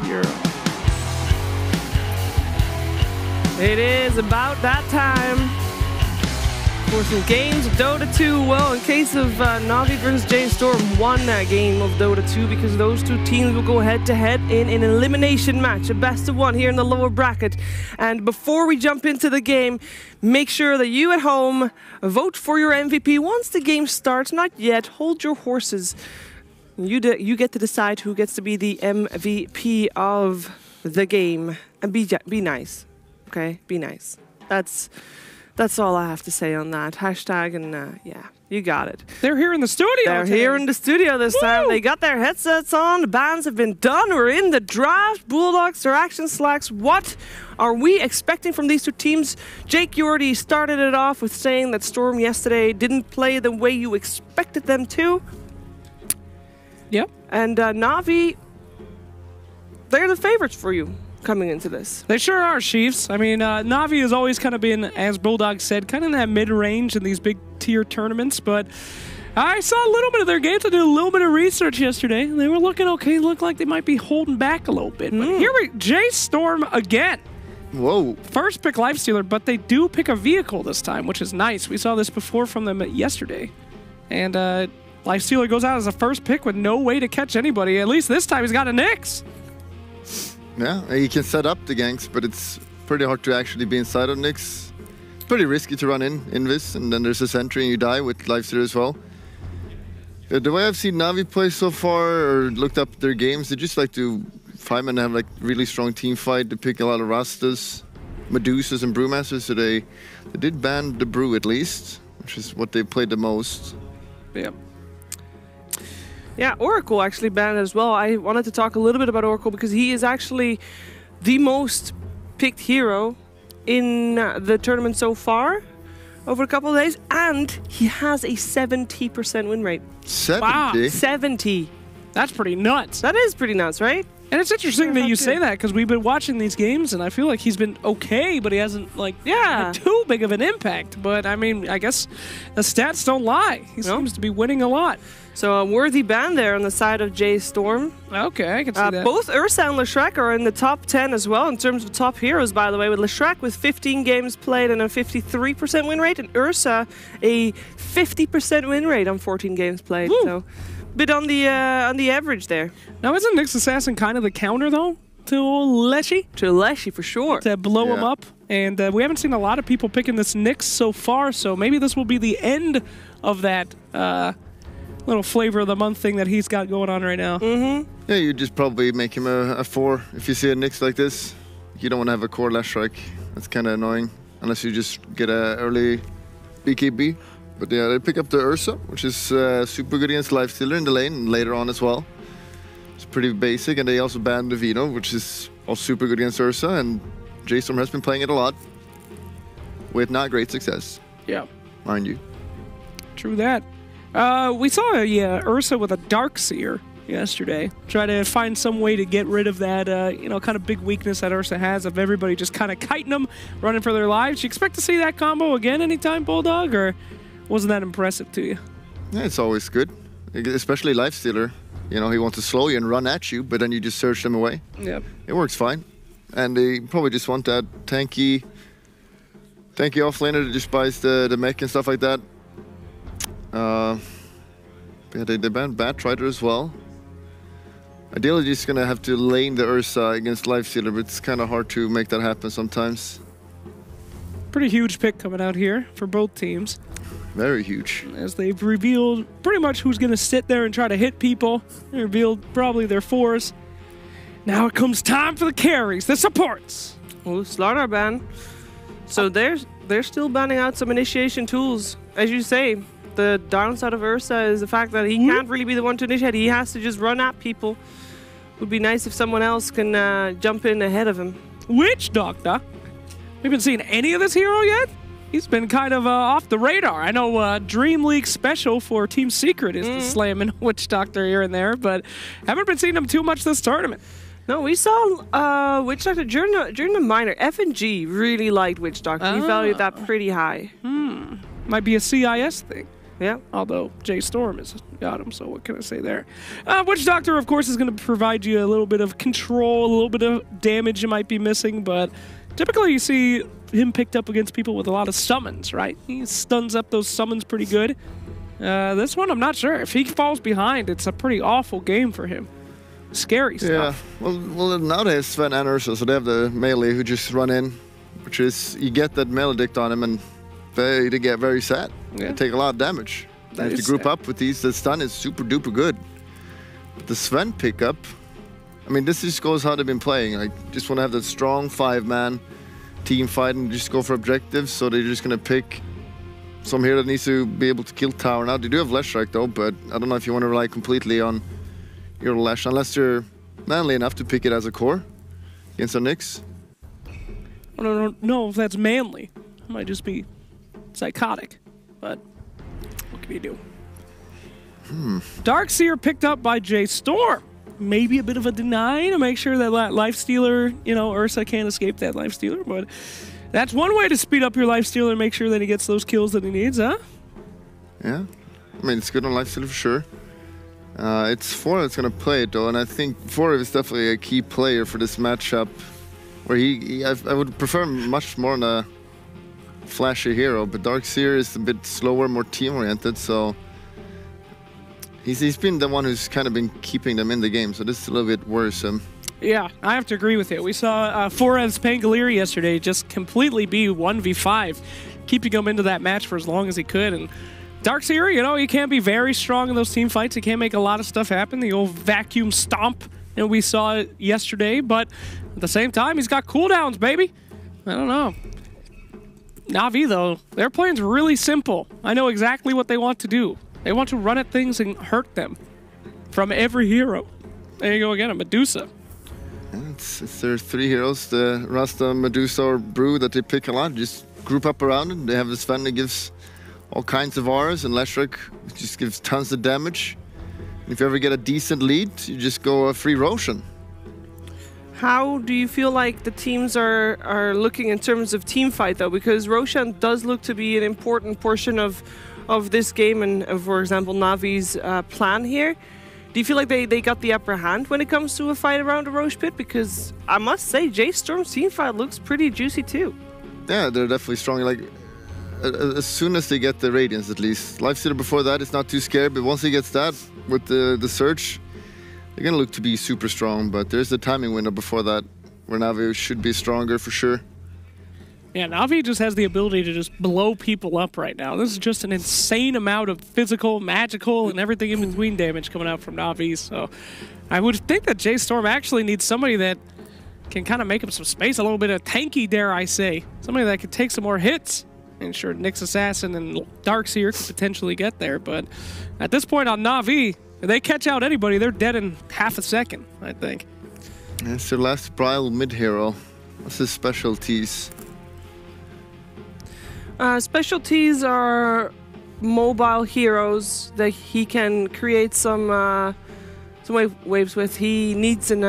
hero. It is about that time for some games of Dota 2. Well, in case of Navi versus J.Storm, won that game of Dota 2 because those two teams will go head-to-head in an elimination match, a best-of-1 here in the lower bracket. And before we jump into the game, make sure that you at home vote for your MVP once the game starts. Not yet. Hold your horses. You get to decide who gets to be the MVP of the game. And be nice. Okay? Be nice. That's all I have to say on that. Hashtag and yeah, you got it. They're here in the studio. They're here in the studio this time. They got their headsets on. The bans have been done. We're in the draft. Bulldogs, their action slacks. What are we expecting from these two teams? Jake, you already started it off with saying that Storm yesterday didn't play the way you expected them to. Yep. And Navi, they're the favorites for you coming into this. They sure are, Chiefs. I mean, Navi has always kind of been, as Bulldog said, kind of in that mid-range in these big tier tournaments, but I saw a little bit of their games. I did a little bit of research yesterday. They were looking okay. Looked like they might be holding back a little bit. But here we J.Storm again. Whoa. First pick Lifestealer, but they do pick a vehicle this time, which is nice. We saw this before from them yesterday. And Lifestealer goes out as a first pick with no way to catch anybody. At least this time he's got a Nyx. Yeah, he can set up the ganks, but it's pretty hard to actually be inside of Nyx. It's pretty risky to run in this, and then there's a sentry and you die with Lifestealer as well. The way I've seen Navi play so far, or looked up their games, they just like to fight and have like really strong team fight. They pick a lot of Rastas, Medusas, and Brewmasters, so they did ban the Brew at least, which is what they played the most. Yeah. Yeah, Oracle actually banned as well. I wanted to talk a little bit about Oracle because he is actually the most picked hero in the tournament so far over a couple of days, and he has a 70% win rate. 70? Wow, 70. That's pretty nuts. That is pretty nuts, right? And it's interesting that you say that because we've been watching these games and I feel like he's been okay, but he hasn't like had too big of an impact. But I mean, I guess the stats don't lie. He seems to be winning a lot. So a worthy ban there on the side of J.Storm. Okay, I can see that. Both Ursa and Leshrac are in the top 10 as well in terms of top heroes, by the way, with Leshrac with 15 games played and a 53% win rate, and Ursa a 50% win rate on 14 games played. Woo. So bit on the average there. Now, isn't Nyx Assassin kind of the counter, though, to Leshy? To Leshy, for sure. To blow him up. And we haven't seen a lot of people picking this Nyx so far, so maybe this will be the end of that little flavor of the month thing that he's got going on right now. Yeah, you just probably make him a 4 if you see a Nyx like this. You don't want to have a core Leshrac. That's kind of annoying, unless you just get an early BKB. But yeah, they pick up the Ursa, which is super good against Lifestealer in the lane, and later on as well. It's pretty basic, and they also banned the Vino, which is also super good against Ursa, and J.Storm has been playing it a lot with not great success. Yeah. Mind you. True that. We saw a Ursa with a Darkseer yesterday. Try to find some way to get rid of that, you know, kind of big weakness that Ursa has of everybody just kind of kiting them, running for their lives. You expect to see that combo again anytime, Bulldog, or wasn't that impressive to you? Yeah, it's always good, especially Lifestealer. You know, he wants to slow you and run at you, but then you just search them away. Yep. It works fine. And they probably just want that tanky offlaner that just buys the mech and stuff like that. Yeah, they banned Batrider as well. Ideally, just gonna have to lane the Ursa against Lifestealer, but it's kind of hard to make that happen sometimes. Pretty huge pick coming out here for both teams. Very huge. As they've revealed pretty much who's going to sit there and try to hit people. They revealed probably their 4s. Now it comes time for the carries, the supports. Oh, Slaughter ban. So they're still banning out some initiation tools. As you say, the downside of Ursa is the fact that he can't really be the one to initiate. He has to just run at people. Would be nice if someone else can jump in ahead of him. Witch Doctor. We haven't seen any of this hero yet. He's been kind of off the radar. I know DreamLeague special for Team Secret is to slam in Witch Doctor here and there, but haven't been seeing him too much this tournament. No, we saw Witch Doctor during the minor. F&G really liked Witch Doctor. He valued that pretty high. Might be a CIS thing. Yeah. Although J.Storm has got him, so what can I say there? Witch Doctor, of course, is going to provide you a little bit of control, a little bit of damage you might be missing, but typically you see him picked up against people with a lot of summons, right? He stuns up those summons pretty good. This one, I'm not sure. If he falls behind, it's a pretty awful game for him. Scary stuff. Yeah, well now they have Sven and Ursa, so they have the melee who just run in, which is, you get that maledict on him and they get very sad. Yeah. They take a lot of damage. If you group up with these, the stun is super duper good. But the Sven pickup, I mean, this just goes how they've been playing. Like, just want to have that strong 5-man team fight and just go for objectives. So they're just going to pick some hero that needs to be able to kill tower. Now, they do have Lash Strike though, but I don't know if you want to rely completely on your Lash, unless you're manly enough to pick it as a core against our Nyx. I don't know if that's manly. It might just be psychotic, but what can you do? Darkseer picked up by J.Storm. Maybe a bit of a deny to make sure that Lifestealer, you know, Ursa can't escape that Lifestealer, but that's one way to speed up your Lifestealer and make sure that he gets those kills that he needs, huh? Yeah, I mean, it's good on Lifestealer for sure. It's Fora that's going to play it though, and I think Fora is definitely a key player for this matchup, where I would prefer much more on a flashy hero, but Darkseer is a bit slower, more team-oriented, so he's been the one who's kind of been keeping them in the game, so this is a little bit worrisome. Yeah, I have to agree with you. We saw Forez Pangolier yesterday just completely be 1v5, keeping him into that match for as long as he could, and Darkseer, you know, he can't be very strong in those team fights. He can't make a lot of stuff happen. The old vacuum stomp, you know, we saw it yesterday, but at the same time, he's got cooldowns, baby. I don't know. Na'Vi, though, their plan's really simple. I know exactly what they want to do. They want to run at things and hurt them from every hero. There you go again, a Medusa. Yeah, it's their 3 heroes, the Rasta, Medusa, or Brew, that they pick a lot. Just group up around it. They have this Sven that gives all kinds of Rs, and Leshrac just gives tons of damage. And if you ever get a decent lead, you just go a free Roshan. How do you feel like the teams are looking in terms of team fight though? Because Roshan does look to be an important portion of this game and for example Navi's plan here. Do you feel like they got the upper hand when it comes to a fight around a Roche pit? Because I must say J.Storm's team fight looks pretty juicy too. Yeah, they're definitely strong. Like as soon as they get the Radiance, at least. Lifestealer before that is not too scared, but once he gets that with the Surge, they're going to look to be super strong, but there's the timing window before that where Na'Vi should be stronger for sure. Yeah, Na'Vi just has the ability to just blow people up right now. This is just an insane amount of physical, magical, and everything in between damage coming out from Na'Vi, so I would think that J.Storm actually needs somebody that can kind of make him some space, a little bit of tanky, dare I say. Somebody that could take some more hits. And sure, Nyx Assassin and Darkseer could potentially get there, but at this point on Na'Vi, if they catch out anybody, they're dead in half a second, I think. It's their last Brile mid-hero. What's his specialties? Specialties are mobile heroes that he can create some waves with. He needs an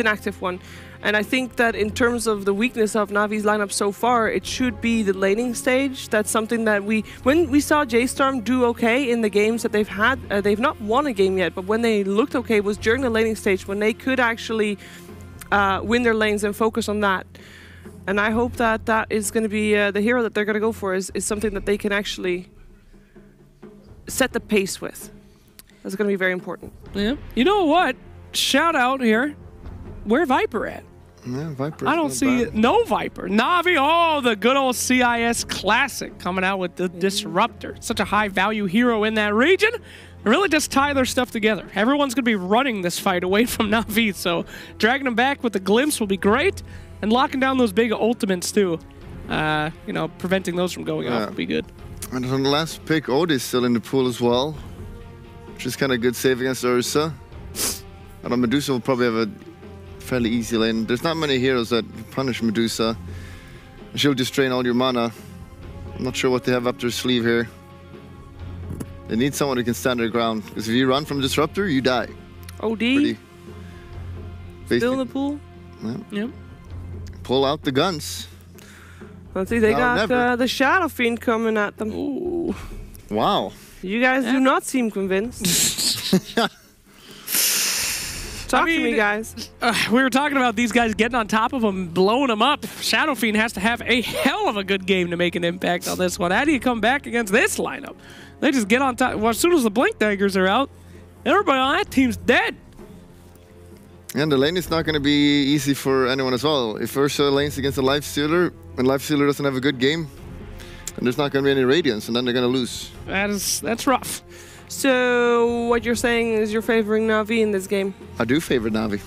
active one. And I think that in terms of the weakness of Navi's lineup so far, it should be the laning stage. That's something that when we saw J.Storm do okay in the games that they've had, they've not won a game yet, but when they looked okay was during the laning stage, when they could actually win their lanes and focus on that. And I hope that that is going to be the hero that they're going to go for is something that they can actually set the pace with. That's going to be very important. Yeah. You know what? Shout out here. Where Viper at? Yeah, Viper. I don't see it. No Viper. Na'Vi, oh, the good old CIS Classic coming out with the Disruptor. Such a high value hero in that region. Really just tie their stuff together. Everyone's going to be running this fight away from Na'Vi, so dragging them back with the glimpse will be great. And locking down those big ultimates too. You know, preventing those from going off will be good. And on the last pick, Odie is still in the pool as well. Which is kind of good save against Ursa. And Medusa will probably have a fairly easy lane. There's not many heroes that punish Medusa. She'll just drain all your mana. I'm not sure what they have up their sleeve here. They need someone who can stand their ground, because if you run from Disruptor, you die. OD? Still in the pool? Yeah. Yep. Pull out the guns. Let's see, they got the Shadow Fiend coming at them. Ooh. Wow. You guys do not seem convinced. Talk to me, guys. We were talking about these guys getting on top of them, blowing them up. Shadow Fiend has to have a hell of a good game to make an impact on this one. How do you come back against this lineup? They just get on top. Well, as soon as the Blink Daggers are out, everybody on that team's dead. And the lane is not going to be easy for anyone as well. If Ursa lanes against a Life Stealer, and Life Stealer doesn't have a good game, and there's not going to be any Radiance, and then they're going to lose. That's rough. So what you're saying is you're favoring Na'Vi in this game? I do favor Na'Vi.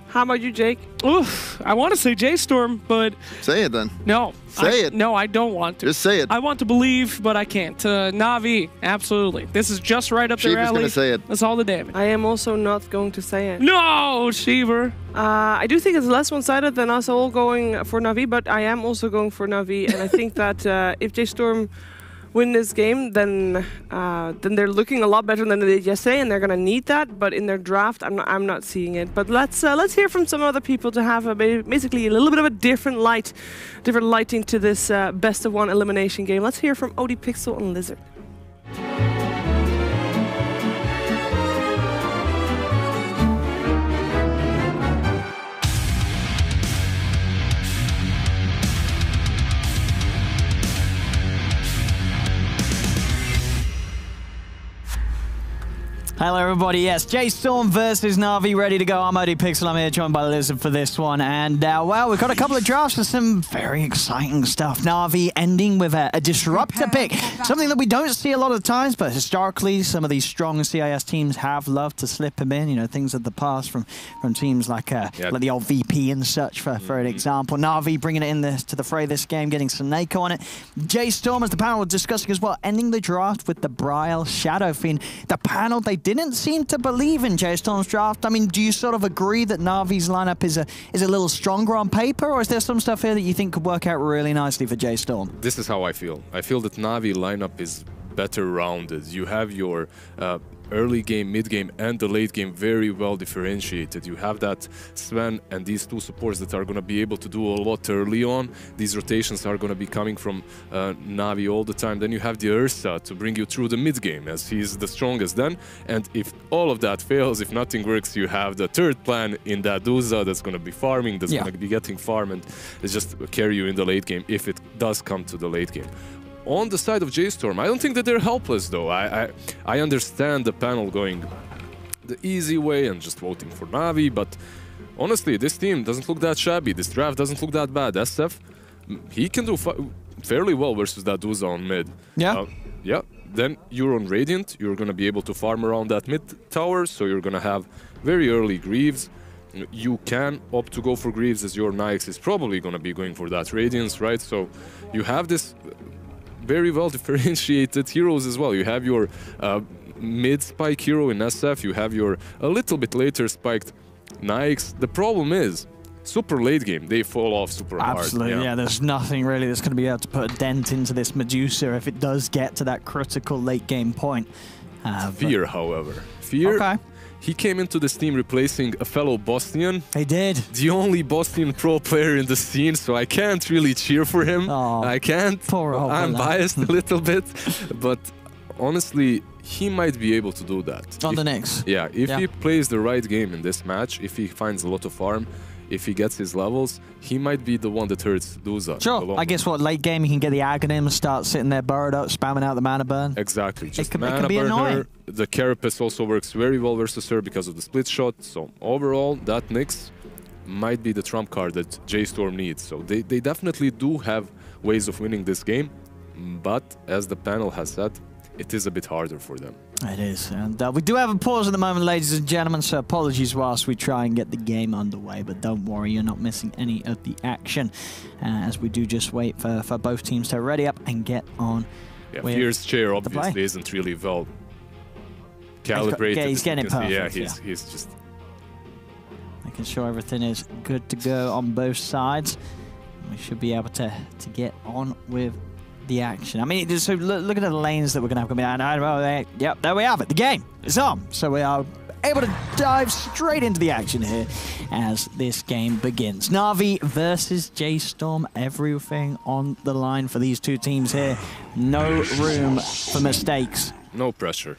How about you, Jake? Oof, I want to say J.Storm, but... Say it then. No. Say it. No, I don't want to. Just say it. I want to believe, but I can't. Na'Vi, absolutely. This is just right up their alley. Sheever's going to say it. That's all the damage. I am also not going to say it. No, Sheever. I do think it's less one-sided than us all going for Na'Vi, but I am also going for Na'Vi, and I think that if J.Storm win this game, then they're looking a lot better than they did yesterday, and they're gonna need that. But in their draft, I'm not seeing it. But let's hear from some other people to have basically a little bit of a different lighting to this best of one elimination game. Let's hear from OD Pixel and Lizard. Hello everybody, yes, J.Storm versus Na'Vi, ready to go. I'm OD Pixel, I'm here joined by Lizard for this one. And well, we've got a couple of drafts with some very exciting stuff. Na'Vi ending with a disruptor pick, something that we don't see a lot of times, but historically some of these strong CIS teams have loved to slip him in, you know, things of the past from teams like the old VP and such, for an example. Na'Vi bringing it in to the fray this game, getting some Nako on it. J.Storm, as the panel was discussing as well, ending the draft with the Bryle Shadow Fiend. The panel, they didn't seem to believe in J.Storm's draft. I mean, do you sort of agree that Na'Vi's lineup is a little stronger on paper, or is there some stuff here that you think could work out really nicely for J.Storm? This is how I feel. I feel that Na'Vi lineup is better rounded. You have your early game, mid game, and the late game very well differentiated. You have that Sven and these two supports that are going to be able to do a lot early on. These rotations are going to be coming from Na'Vi all the time. Then you have the Ursa to bring you through the mid game, as he's the strongest then. And if all of that fails, if nothing works, you have the third plan in that Duza that's going to be farming, that's going to be getting farm, and it's just carry you in the late game if it does come to the late game. On the side of J.Storm, I don't think that they're helpless, though. I understand the panel going the easy way and just voting for Na'Vi, but honestly, this team doesn't look that shabby. This draft doesn't look that bad. SF, he can do fairly well versus that Duza on mid. Yeah? Yeah. Then you're on Radiant. You're going to be able to farm around that mid tower, so you're going to have very early Greaves. You can opt to go for Greaves, as your Nyx is probably going to be going for that Radiance, right? So you have this very well differentiated heroes as well. You have your mid spike hero in SF, you have your a little bit later spiked Nyx. The problem is, super late game, they fall off super hard. Absolutely, yeah, there's nothing really that's going to be able to put a dent into this Medusa if it does get to that critical late game point. Fear, however. Fear, okay. He came into this team replacing a fellow Bosnian. He did. The only Bosnian pro player in the scene, so I can't really cheer for him. Oh, I can't. I'm biased a little bit, but honestly, he might be able to do that. On the next. Yeah, if he plays the right game in this match, if he finds a lot of farm, if he gets his levels, he might be the one that hurts Duza. Sure. I guess what, late game he can get the Aghanim, start sitting there burrowed up, spamming out the mana burn. Exactly. Just it mana can be burn annoying. her. The Carapace also works very well versus her because of the split shot. So overall, that Nyx might be the trump card that J.Storm needs. So they definitely do have ways of winning this game. But as the panel has said, it is a bit harder for them. It is. And we do have a pause at the moment, ladies and gentlemen, so apologies whilst we try and get the game underway. But don't worry, you're not missing any of the action as we do just wait for both teams to ready up and get on. Yeah, Fear's chair obviously isn't really well calibrated. He's getting it perfect. Yeah, he's just making sure everything is good to go on both sides. We should be able to get on with the action. I mean, so look at the lanes that we're going to have coming out. Yep, there we have it. The game is on. So we are able to dive straight into the action here as this game begins. Na'Vi versus J.Storm, everything on the line for these two teams here. No room for mistakes. No pressure.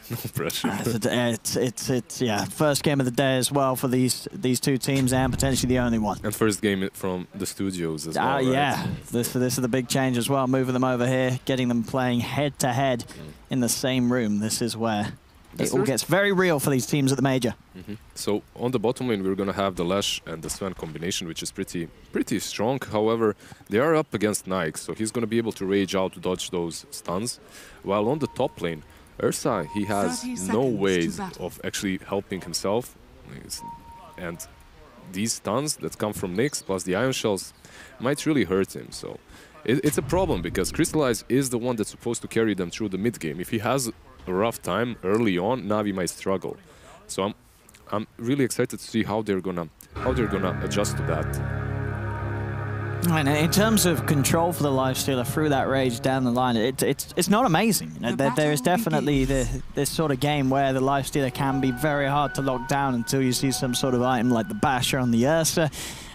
No pressure. It's yeah, first game of the day as well for these two teams, and potentially the only one. And first game from the studios as well, right? Yeah, this is the big change as well, moving them over here, getting them playing head-to-head in the same room. This is where it all gets very real for these teams at the major. So on the bottom lane, we're going to have the Lash and the Sven combination, which is pretty strong. However, they are up against Nike, so he's going to be able to rage out to dodge those stuns. While on the top lane, Ursa, he has no ways of actually helping himself. And these stuns that come from Nyx plus the Ion Shells might really hurt him. So it's a problem because Crystallize is the one that's supposed to carry them through the mid game. If he has a rough time early on, Na'Vi might struggle. So I'm really excited to see how they're gonna adjust to that. And in terms of control for the Lifestealer through that rage down the line, it's not amazing. You know, there is definitely this sort of game where the Lifestealer can be very hard to lock down until you see some sort of item like the Basher on the Ursa,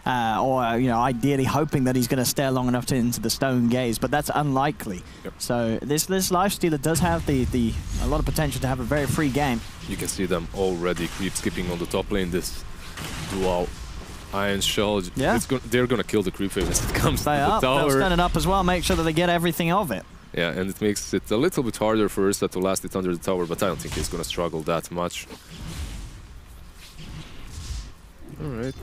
or you know, ideally hoping that he's going to stay long enough into the Stone Gaze, but that's unlikely. Yep. So this Lifestealer does have a lot of potential to have a very free game. You can see them already creep skipping on the top lane. This dual Iron Shell, yeah. They're gonna kill the creep wave as it comes to the tower. They'll stand it up as well, make sure that they get everything of it. Yeah, and it makes it a little bit harder for Ursa to last it under the tower, but I don't think he's gonna struggle that much. Alright.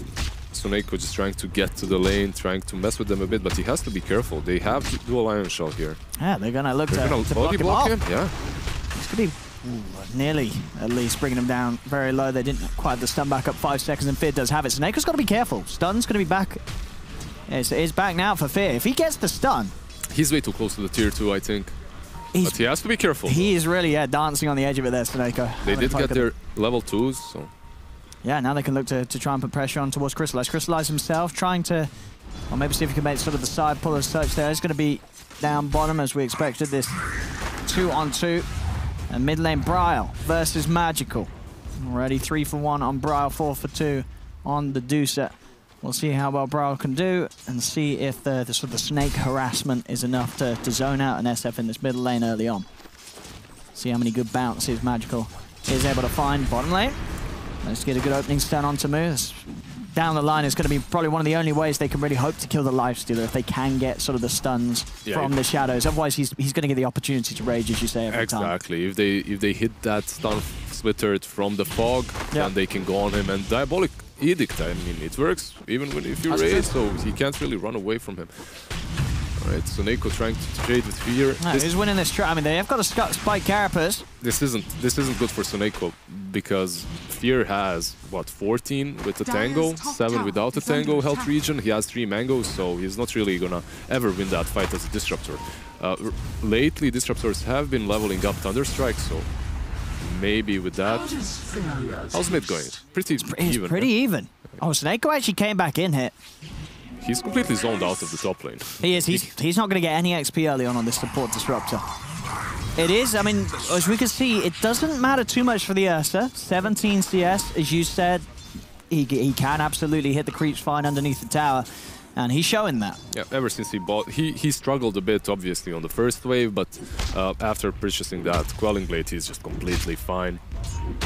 Suneko just trying to get to the lane, trying to mess with them a bit, but he has to be careful. They have dual Iron Shell here. Yeah, they're gonna look to block him. Yeah. It's gonna be nearly, at least, bringing them down very low. They didn't quite have the stun back up 5 seconds, and Fear does have it. Suneko's got to be careful. Stun's going to be back. It's back now for Fear. If he gets the stun... He's way too close to the tier 2, I think. But he has to be careful. He is really, dancing on the edge of it there, Suneko. They did get their level 2s, so... Yeah, now they can look to try and put pressure on towards Crystallize. Crystallize himself, trying to... Or maybe see if he can make sort of the side pull as such there. He's going to be down bottom, as we expected. This 2-on-2. And mid lane, Bryle versus Magical. Already 3 for 1 on Bryle, 4 for 2 on the Deucer. We'll see how well Bryle can do and see if the sort of the snake harassment is enough to zone out an SF in this middle lane early on. See how many good bounces Magical is able to find. Bottom lane, let's get a good opening stun onto Moose. Down the line is going to be probably one of the only ways they can really hope to kill the Lifestealer, if they can get sort of the stuns from the shadows. Otherwise, he's going to get the opportunity to rage, as you say, every time. Exactly. If they hit that stun splitter from the fog, then they can go on him. And Diabolic Edict, I mean, it works even if you rage, so he can't really run away from him. Alright, Suneko trying to trade with Fear. No, who's winning this trap? I mean, they have got a spike carapace. This isn't good for Suneko because Fear has what, 14 with a tango, 7 without a tango health region. He has 3 mangoes, so he's not really gonna ever win that fight as a disruptor. Lately, disruptors have been leveling up Thunderstrike, so maybe with that. How's mid going? Pretty even. Oh, Suneko actually came back in here. He's completely zoned out of the top lane. He is. He's not going to get any XP early on this support disruptor. It is. I mean, as we can see, it doesn't matter too much for the Ursa. 17 CS, as you said. He can absolutely hit the creeps fine underneath the tower. And he's showing that. Yeah, ever since he bought... He struggled a bit, obviously, on the first wave, but after purchasing that Quelling Blade, he's just completely fine.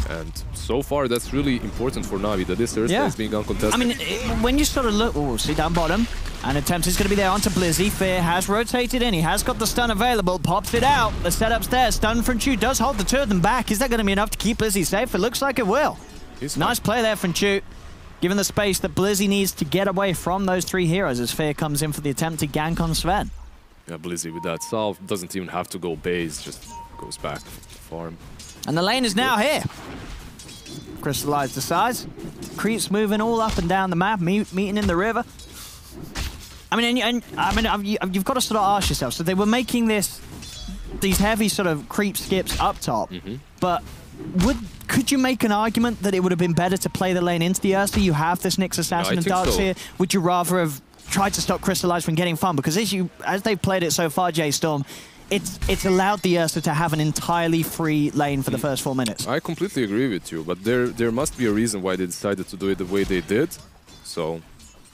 And so far, that's really important for Na'Vi, that this Ursa is being uncontested. I mean, when you sort of look... Oh, see down bottom. And attempt is going to be there onto Blizzy. Fear has rotated in. He has got the stun available. Pops it out. The setup's there. Stun from Chu does hold the two of them back. Is that going to be enough to keep Blizzy safe? It looks like it will. Nice play there from Chu. Given the space that Blizzy needs to get away from those 3 heroes as Fear comes in for the attempt to gank on Sven. Yeah, Blizzy with that salve doesn't even have to go base, just goes back to farm. And the lane is now here. Crystallize decides. Creeps moving all up and down the map, meeting in the river. I mean, you've got to sort of ask yourself, so they were making these heavy sort of creep skips up top, but could you make an argument that it would have been better to play the lane into the Ursa? You have this Nyx Assassin and Darkseer. Would you rather have tried to stop Crystallize from getting fun? Because as they've played it so far, J.Storm, it's allowed the Ursa to have an entirely free lane for the first 4 minutes. I completely agree with you, but there must be a reason why they decided to do it the way they did. So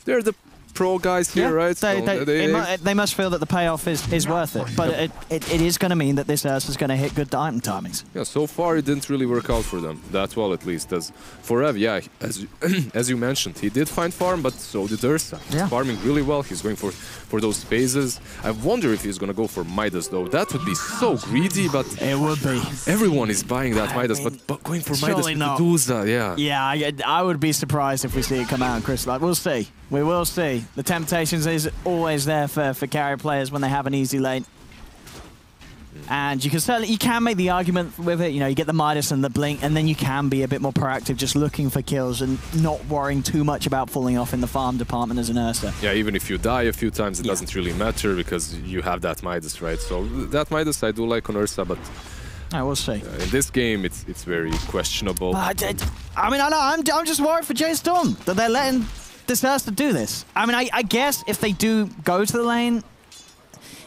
they're the pro guys here, right? They must feel that the payoff is worth it, but it is going to mean that this Ursa is going to hit good item timings. Yeah, so far it didn't really work out for them that well, at least. As for Ev, yeah, as you mentioned, he did find farm, but so did Ursa. He's farming really well. He's going for those phases. I wonder if he's going to go for Midas, though. That would be so greedy, but it would be. Everyone is buying that Midas, but going for Midas with Medusa, yeah. Yeah, I would be surprised if we see it come out in Crystallize. We'll see. We will see. The temptations is always there for carry players when they have an easy lane. And you can make the argument with it, you know, you get the Midas and the Blink, and then you can be a bit more proactive, just looking for kills and not worrying too much about falling off in the farm department as an Ursa. Yeah, even if you die a few times, it doesn't really matter because you have that Midas, right? So that Midas I do like on Ursa, but I will see. In this game, it's very questionable. I mean, I'm just worried for J.Storm that they're letting this Ursa do this. I mean, I guess if they do go to the lane,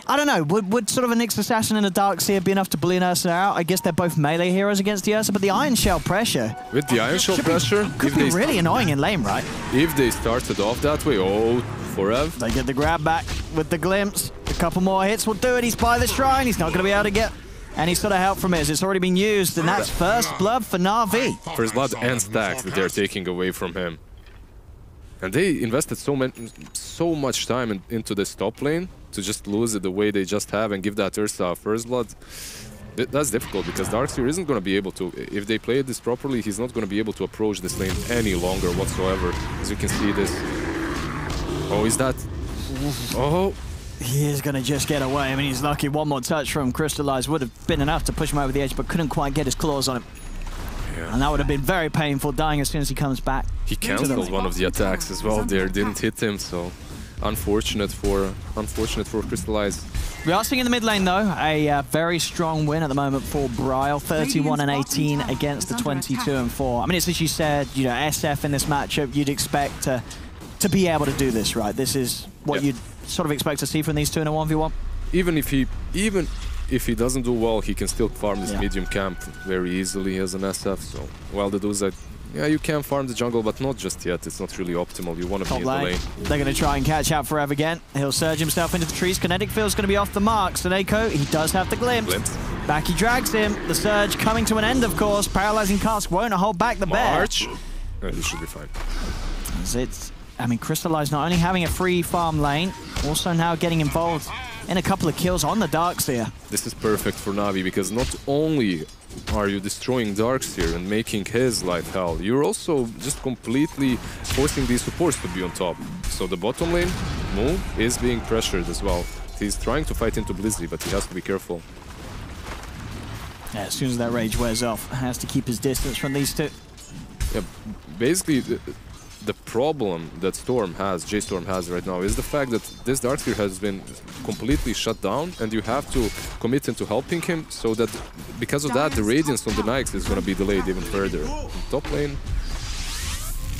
I don't know, would sort of a Nyx Assassin and a Darkseer be enough to bully an Ursa out? I guess they're both melee heroes against the Ursa, but the Iron Shell pressure... With the Iron Shell pressure... Could be really annoying in lane, right? If they started off that way, oh, for Ev. They get the grab back with the glimpse. A couple more hits will do it. He's by the shrine. He's not going to be able to get any sort of help from it. It's already been used, and that's first blood for Na'Vi. First blood and stacks that they're taking away from him. And they invested so much time into this top lane to just lose it the way they just have and give that Ursa first blood. That's difficult because Darkseer isn't going to be able to, if they play this properly, he's not going to be able to approach this lane any longer whatsoever. As you can see this. Oh, is that? Oh. He is going to just get away. I mean, he's lucky. One more touch from Crystallize would have been enough to push him over the edge, but couldn't quite get his claws on him. Yeah. And that would have been very painful, dying as soon as he comes back. He cancelled one of the attacks as well there, didn't hit him, so unfortunate for Crystallize. We are seeing in the mid lane, though, a very strong win at the moment for Bryle, 31-18 against the 22-4. I mean, it's as you said, you know, SF in this matchup, you'd expect to be able to do this, right? This is what you'd sort of expect to see from these two in a 1v1. Even if he doesn't do well, he can still farm this medium camp very easily as an SF. So, well, the dudes that, yeah, you can farm the jungle, but not just yet. It's not really optimal. You want to be in the lane. They're going to try and catch out for Ev again. He'll surge himself into the trees. Kinetic Field's going to be off the mark. Soneko, he does have the glimpse. Back he drags him. The surge coming to an end, of course. Paralyzing Cask won't hold back the bear. March. This should be fine. I mean, Crystallize not only having a free farm lane, also now getting involved in a couple of kills on the Darkseer. This is perfect for Na'Vi because not only are you destroying Darkseer and making his life hell, you're also just completely forcing these supports to be on top. So the bottom lane move is being pressured as well. He's trying to fight into Blizzy, but he has to be careful. Yeah, as soon as that rage wears off, has to keep his distance from these two. Yeah, basically, the problem that J.Storm has right now is the fact that this Darkseer has been completely shut down and you have to commit into helping him, so that because of that the Radiance on the Nyx is going to be delayed even further. Top lane.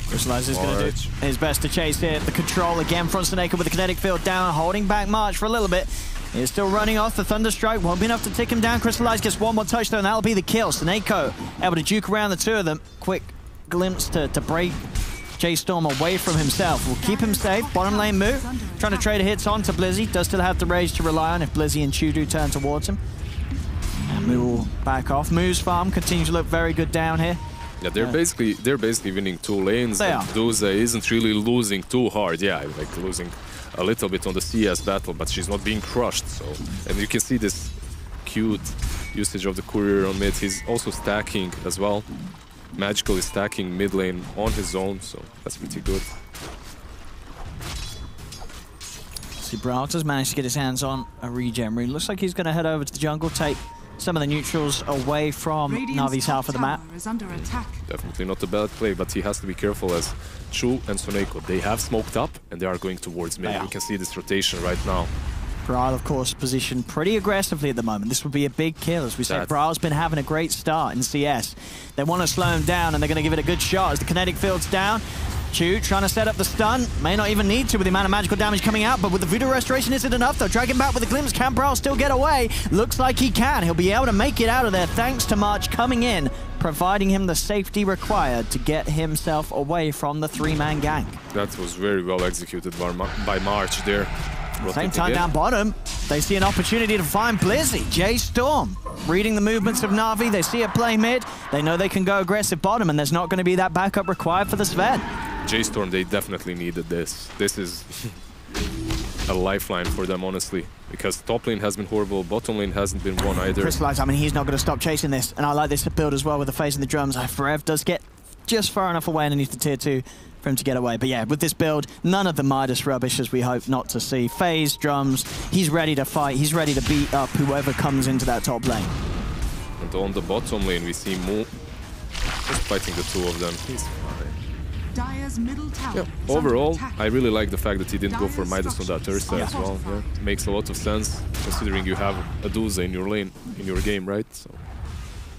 Crystallize is going to do his best to chase it. The control again from Soneko with the kinetic field down, holding back March for a little bit. He's still running off. The Thunderstrike won't be enough to tick him down. Crystallize gets one more touch though, and that'll be the kill. Soneko able to juke around the two of them. Quick glimpse to break J.Storm away from himself. Will keep him safe. Bottom lane move. Trying to trade hits onto Blizzy. Does still have the rage to rely on if Blizzy and Chudu turn towards him. And Moo will back off. Moo's farm continues to look very good down here. Yeah, they're basically winning two lanes. They are. Doza isn't really losing too hard. Yeah, like losing a little bit on the CS battle, but she's not being crushed. So, and you can see this cute usage of the courier on mid. He's also stacking as well. Magical is stacking mid lane on his own, so that's pretty good. See, Braut has managed to get his hands on a regen rune. Looks like he's going to head over to the jungle, take some of the neutrals away from Na'Vi's half of the map. Definitely not a bad play, but he has to be careful as Chu and Soneko, they have smoked up and they are going towards mid. We can see this rotation right now. Braille, of course, positioned pretty aggressively at the moment. This would be a big kill. As we said, Braille's been having a great start in CS. They want to slow him down, and they're going to give it a good shot as the kinetic field's down. Chu trying to set up the stun. May not even need to with the amount of magical damage coming out, but with the Voodoo Restoration, is it enough? They'll drag him back with the glimpse. Can Brawl still get away? Looks like he can. He'll be able to make it out of there thanks to March coming in, providing him the safety required to get himself away from the three-man gank. That was very well executed by March there. Same time down bottom, they see an opportunity to find Blizzy. J.Storm reading the movements of Na'Vi. They see it play mid. They know they can go aggressive bottom, and there's not going to be that backup required for the Sven. J.Storm, they definitely needed this. This is a lifeline for them, honestly, because top lane has been horrible, bottom lane hasn't been won either. Crystallize, I mean, he's not going to stop chasing this, and I like this build as well with the phase and the drums. Forev does get just far enough away underneath the tier 2 for him to get away. But yeah, with this build, none of the Midas rubbish as we hope not to see. Phase, drums, he's ready to fight, he's ready to beat up whoever comes into that top lane. And on the bottom lane, we see Mu just fighting the two of them. He's fine. Dire's middle tower. Yeah. Overall, I really like the fact that he didn't go for Midas on that Ursa as well. Yeah. Makes a lot of sense, considering you have a Duza in your lane, in your game, right? So.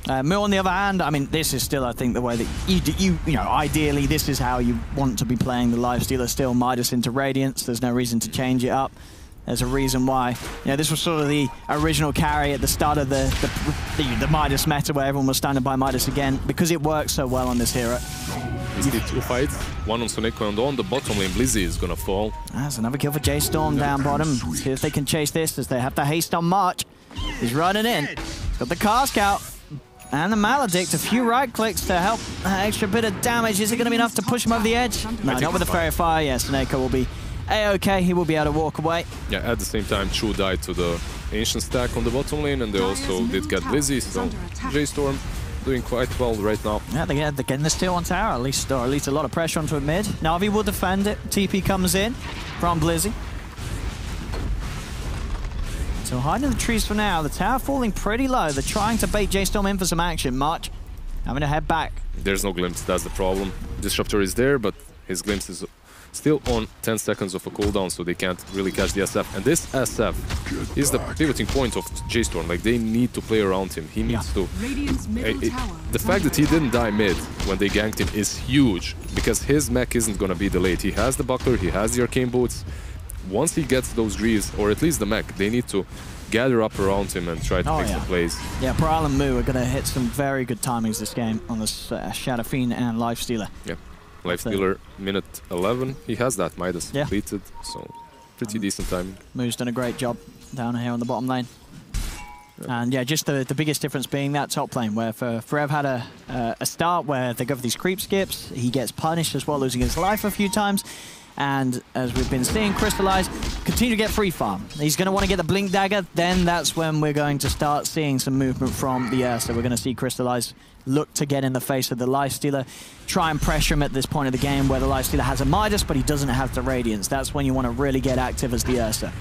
Mu, on the other hand, I mean, this is still, I think, the way that you know, ideally, this is how you want to be playing the Lifestealer still. Midas into Radiance. There's no reason to change it up. There's a reason why. You know, this was sort of the original carry at the start of the Midas meta, where everyone was standing by Midas again, because it works so well on this hero. We see two fights, one on Soneko, and on the bottom lane, Blizzy is gonna fall. That's another kill for J.Storm down bottom. See if they can chase this, as they have to haste on March. He's running in. He's got the cask out. And the Maledict, a few right clicks to help an extra bit of damage. Is it going to be enough to push him over the edge? No, not with the Fairy Fire. Yes, Soneko will be A-okay. He will be able to walk away. Yeah, at the same time, Chu died to the Ancient stack on the bottom lane, and they also did get Blizzy, so J.Storm doing quite well right now. Yeah, they're getting this tier 1 tower, at least a lot of pressure onto a mid. Na'Vi will defend it. TP comes in from Blizzy. So hiding in the trees for now. The tower falling pretty low. They're trying to bait J.Storm in for some action. March having to head back. There's no glimpse, that's the problem. Disruptor is there, but his glimpse is still on 10 seconds of a cooldown, so they can't really catch the SF. And this SF is the pivoting point of J.Storm. Like, they need to play around him. He needs to... the fact that he didn't die mid when they ganked him is huge, because his mech isn't gonna be delayed. He has the buckler, he has the arcane boots. Once he gets those greaves, or at least the mech, they need to gather up around him and try to fix the plays. Yeah, Brawl and Mu are going to hit some very good timings this game on this Shadow Fiend and Lifestealer. Yeah, Lifestealer, minute 11, he has that Midas completed, so pretty decent timing. Mu's done a great job down here on the bottom lane. And yeah, just the biggest difference being that top lane, where Forev had a start where they go for these creep skips, he gets punished as well, losing his life a few times. And as we've been seeing, Crystallize continue to get free farm. He's going to want to get the Blink Dagger, then that's when we're going to start seeing some movement from the Ursa. We're going to see Crystallize look to get in the face of the Lifestealer, try and pressure him at this point of the game where the Lifestealer has a Midas, but he doesn't have the Radiance. That's when you want to really get active as the Ursa.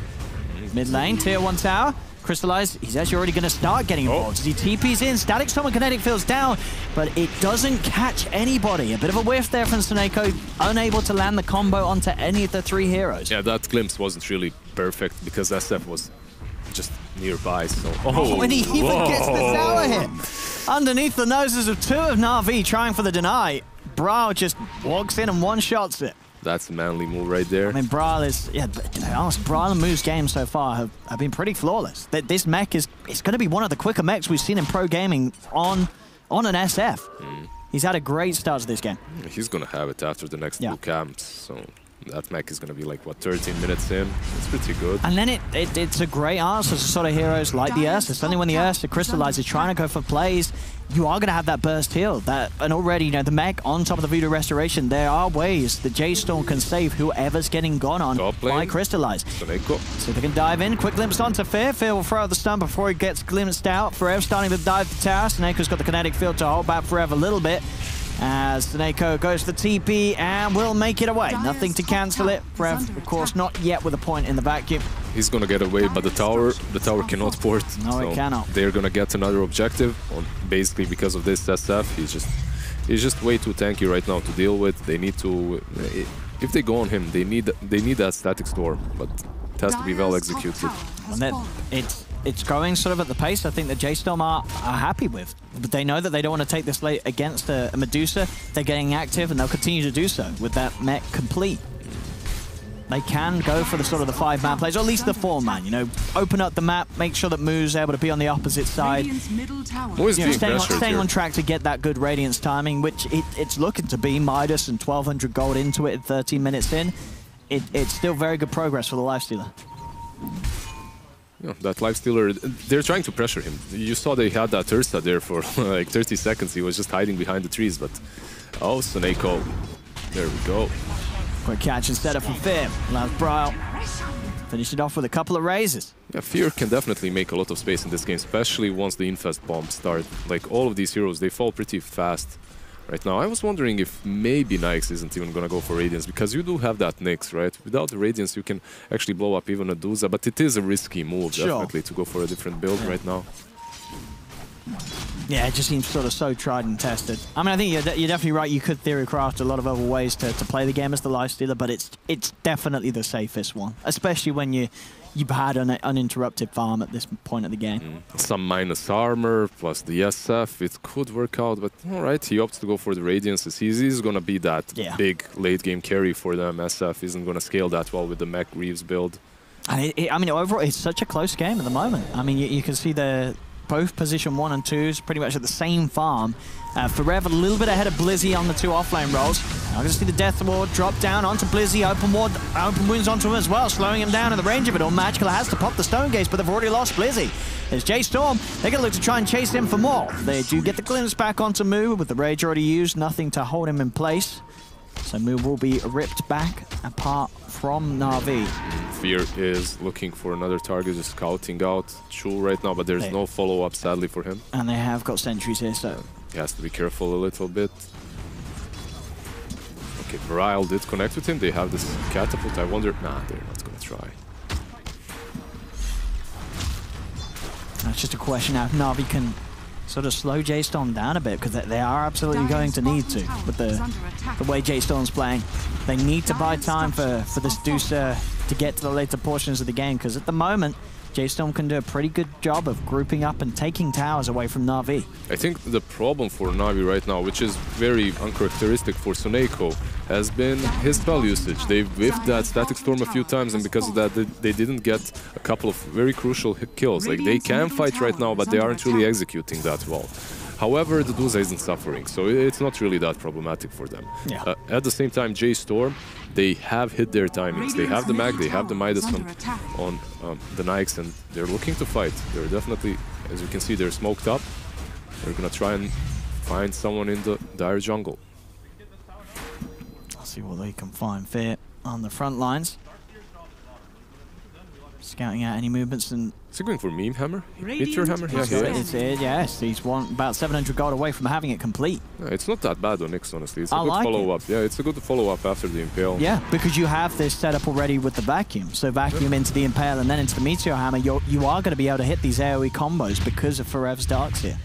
Mid lane, tier 1 tower. Crystallize, he's actually already going to start getting involved. As he TPs in, Static Storm and Kinetic Field's down, but it doesn't catch anybody. A bit of a whiff there from Soneko, unable to land the combo onto any of the 3 heroes. Yeah, that glimpse wasn't really perfect because SF was just nearby, so... and he even gets the tower hit! Underneath the noses of 2 of Na'Vi trying for the deny. Brawl just walks in and one-shots it. That's a manly move right there. I mean, Brawl is... Yeah, honestly, Brawl and Mu's games so far have been pretty flawless. This mech is going to be one of the quicker mechs we've seen in pro gaming on an SF. He's had a great start to this game. He's going to have it after the next 2 camps, so... That mech is going to be like, what, 13 minutes in? It's pretty good. And then it's a great answer to sort of heroes like the Ursa. Suddenly when the Ursa crystallizes, trying to go for plays, you are going to have that burst heal. And already, you know, the mech on top of the Voodoo Restoration, there are ways that J.Storm can save whoever's getting gone on by Crystallize. So they can dive in. Quick glimpse onto Fear. Fear will throw out the stun before he gets glimpsed out. Forever starting to dive the tower. Soneko's got the kinetic field to hold back Forever a little bit. As Soneko goes for the TP and will make it away. Nothing to cancel it. Forever, of course, not yet with a point in the vacuum. He's gonna get away, but the tower cannot port. No, it cannot. They're gonna get another objective, basically because of this SF. He's just way too tanky right now to deal with. They need to, if they go on him, they need that Static Storm, but it has to be well executed. And then it's going sort of at the pace I think that J.Storm are happy with. But they know that they don't want to take this late against a Medusa. They're getting active, and they'll continue to do so with that mech complete. They can go for the sort of the 5-man plays, or at least the 4-man, you know, open up the map, make sure that Moo's able to be on the opposite side. Staying on track to get that good Radiance timing, which it's looking to be. Midas and 1,200 gold into it at 13 minutes in. It's still very good progress for the Lifestealer. Yeah, that Lifestealer, they're trying to pressure him. You saw they had that Ursa there for like 30 seconds. He was just hiding behind the trees, but... Oh, Soneko. There we go. Quick catch instead of for Fear. Allows Braille. Finish it off with a couple of raises. Yeah, Fear can definitely make a lot of space in this game, especially once the infest bombs start. Like, all of these heroes, they fall pretty fast right now. I was wondering if maybe Nyx isn't even gonna go for Radiance, because you do have that Nyx, right? Without the Radiance, you can actually blow up even a Duza, but it is a risky move, definitely, to go for a different build right now. Yeah, it just seems sort of so tried and tested. I mean, I think you're definitely right. You could theory craft a lot of other ways to play the game as the Lifestealer, but it's definitely the safest one, especially when you've had an uninterrupted farm at this point of the game. Some minus armor plus the SF, it could work out, but alright, he opts to go for the Radiances. He's gonna be that big late game carry for them. SF isn't gonna scale that well with the Mech Reeves build. And I mean, overall, it's such a close game at the moment. I mean, you can see both position 1 and 2s pretty much at the same farm. Forever a little bit ahead of Blizzy on the 2 offlane rolls. I'm going to see the Death Ward drop down onto Blizzy, open wounds onto him as well, slowing him down in the range of it all. Magical has to pop the Stone Gates, but they've already lost Blizzy. There's J.Storm. They're going to look to try and chase him for more. They do get the glimpse back onto Moo, with the Rage already used, nothing to hold him in place. So Moo will be ripped back apart from Na'Vi. Fear is looking for another target, just scouting out Chul right now, but there's no follow-up, sadly, for him. And they have got sentries here, so... He has to be careful a little bit. Okay, Virile did connect with him. They have this catapult. I wonder... Nah, they're not going to try. It's just a question now if Na'Vi can sort of slow J.Storm down a bit, because they are absolutely going to need to with the way J.Storm's playing. They need to buy time for this Dusa to get to the later portions of the game, because at the moment, J.Storm can do a pretty good job of grouping up and taking towers away from Na'Vi. I think the problem for Na'Vi right now, which is very uncharacteristic for Soneko, has been his spell usage. They've whiffed that Static Storm a few times, and because of that, they didn't get a couple of very crucial kills. Like, they can fight right now, but they aren't really executing that well. However, the Duza isn't suffering, so it's not really that problematic for them. Yeah. At the same time, J.Storm, they have hit their timings. They have the Mag, they have the Midas on the Nyx, and they're looking to fight. They're definitely, as you can see, they're smoked up. They're gonna try and find someone in the dire jungle. I'll see what they can find. Fear on the front lines. Scouting out any movements and... Is he going for Meme Hammer? Meteor Hammer? Yeah, he is. Yes, he's about 700 gold away from having it complete. Yeah, it's not that bad on Nyx, honestly. It's a good follow-up. Yeah, it's a good follow-up after the Impale. Yeah, because you have this set up already with the Vacuum. So Vacuum into the Impale and then into the Meteor Hammer, you are going to be able to hit these AoE combos because of Forev's Darks here.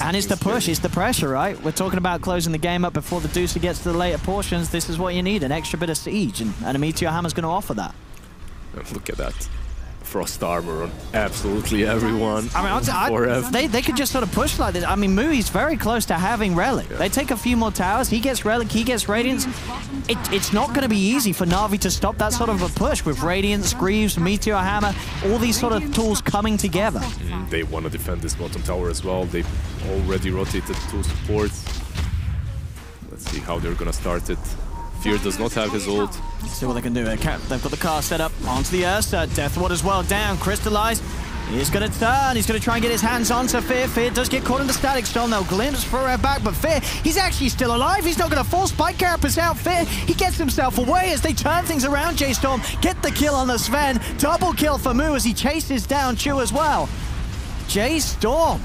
And it's the push, it's the pressure, right? We're talking about closing the game up before the Dusa gets to the later portions. This is what you need, an extra bit of siege, and a Meteor Hammer's going to offer that. Look at that. Frost armor on absolutely everyone. I mean, they could just sort of push like this. I mean, Moo's very close to having Relic. Yeah. They take a few more towers, he gets Relic, he gets Radiance. It's not going to be easy for Na'Vi to stop that sort of a push with Radiance, Greaves, Meteor Hammer, all these sort of tools coming together. They want to defend this bottom tower as well. They already rotated 2 supports. Let's see how they're going to start it. Fear does not have his ult. Let's see what they can do. They've got the car set up onto the Ursa. Death Ward as well down. Crystallize. He's going to turn. He's going to try and get his hands onto Fear. Fear does get caught in the Static Storm. They'll glimpse Forever back, but Fear, he's actually still alive. He's not going to force Spike Carapace out. Fear, he gets himself away as they turn things around. J.Storm get the kill on the Sven. Double kill for Moo as he chases down Chu as well. J.Storm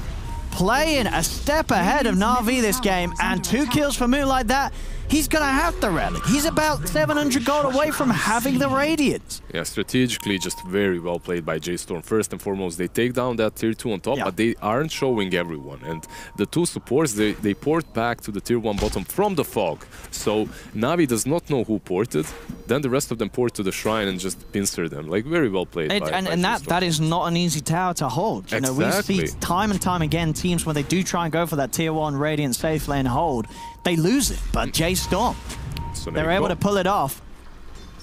playing a step ahead of Na'Vi this game, and 2 kills for Moo like that. he's going to have the relic. He's about 700 gold away from having the Radiance. Yeah, strategically just very well played by J.Storm. First and foremost, they take down that tier 2 on top, but they aren't showing everyone. And the two supports, they port back to the tier 1 bottom from the fog. So Navi does not know who ported. Then the rest of them port to the shrine and just pincer them. Like, very well played by that is not an easy tower to hold. You know, we see time and time again teams when they do try and go for that tier 1 Radiant safe lane hold, they lose it. But J.Storm, so they're able to pull it off.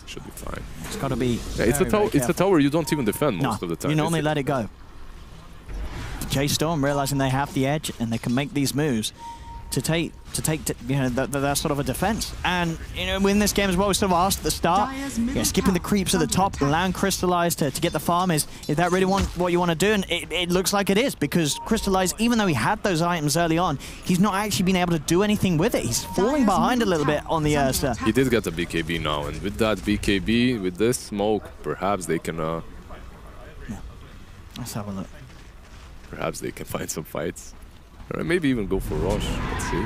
Should be fine. It's got to be. Yeah, it's a tower you don't even defend most of the time. You normally let it go. J.Storm realizing they have the edge and they can make these moves to take you know, that sort of a defense. And you know, in this game as well, we sort of asked at the start, skipping the creeps at the top, allowing Crystallize to get the farm, is that really what you want to do? And it looks like it is, because Crystallize, even though he had those items early on, he's not actually been able to do anything with it. He's falling behind a little bit on the Ursa. He did get a BKB now, and with that BKB, with this smoke, perhaps they can yeah. Let's have a look. Perhaps they can find some fights. Or maybe even go for Rosh. Let's see.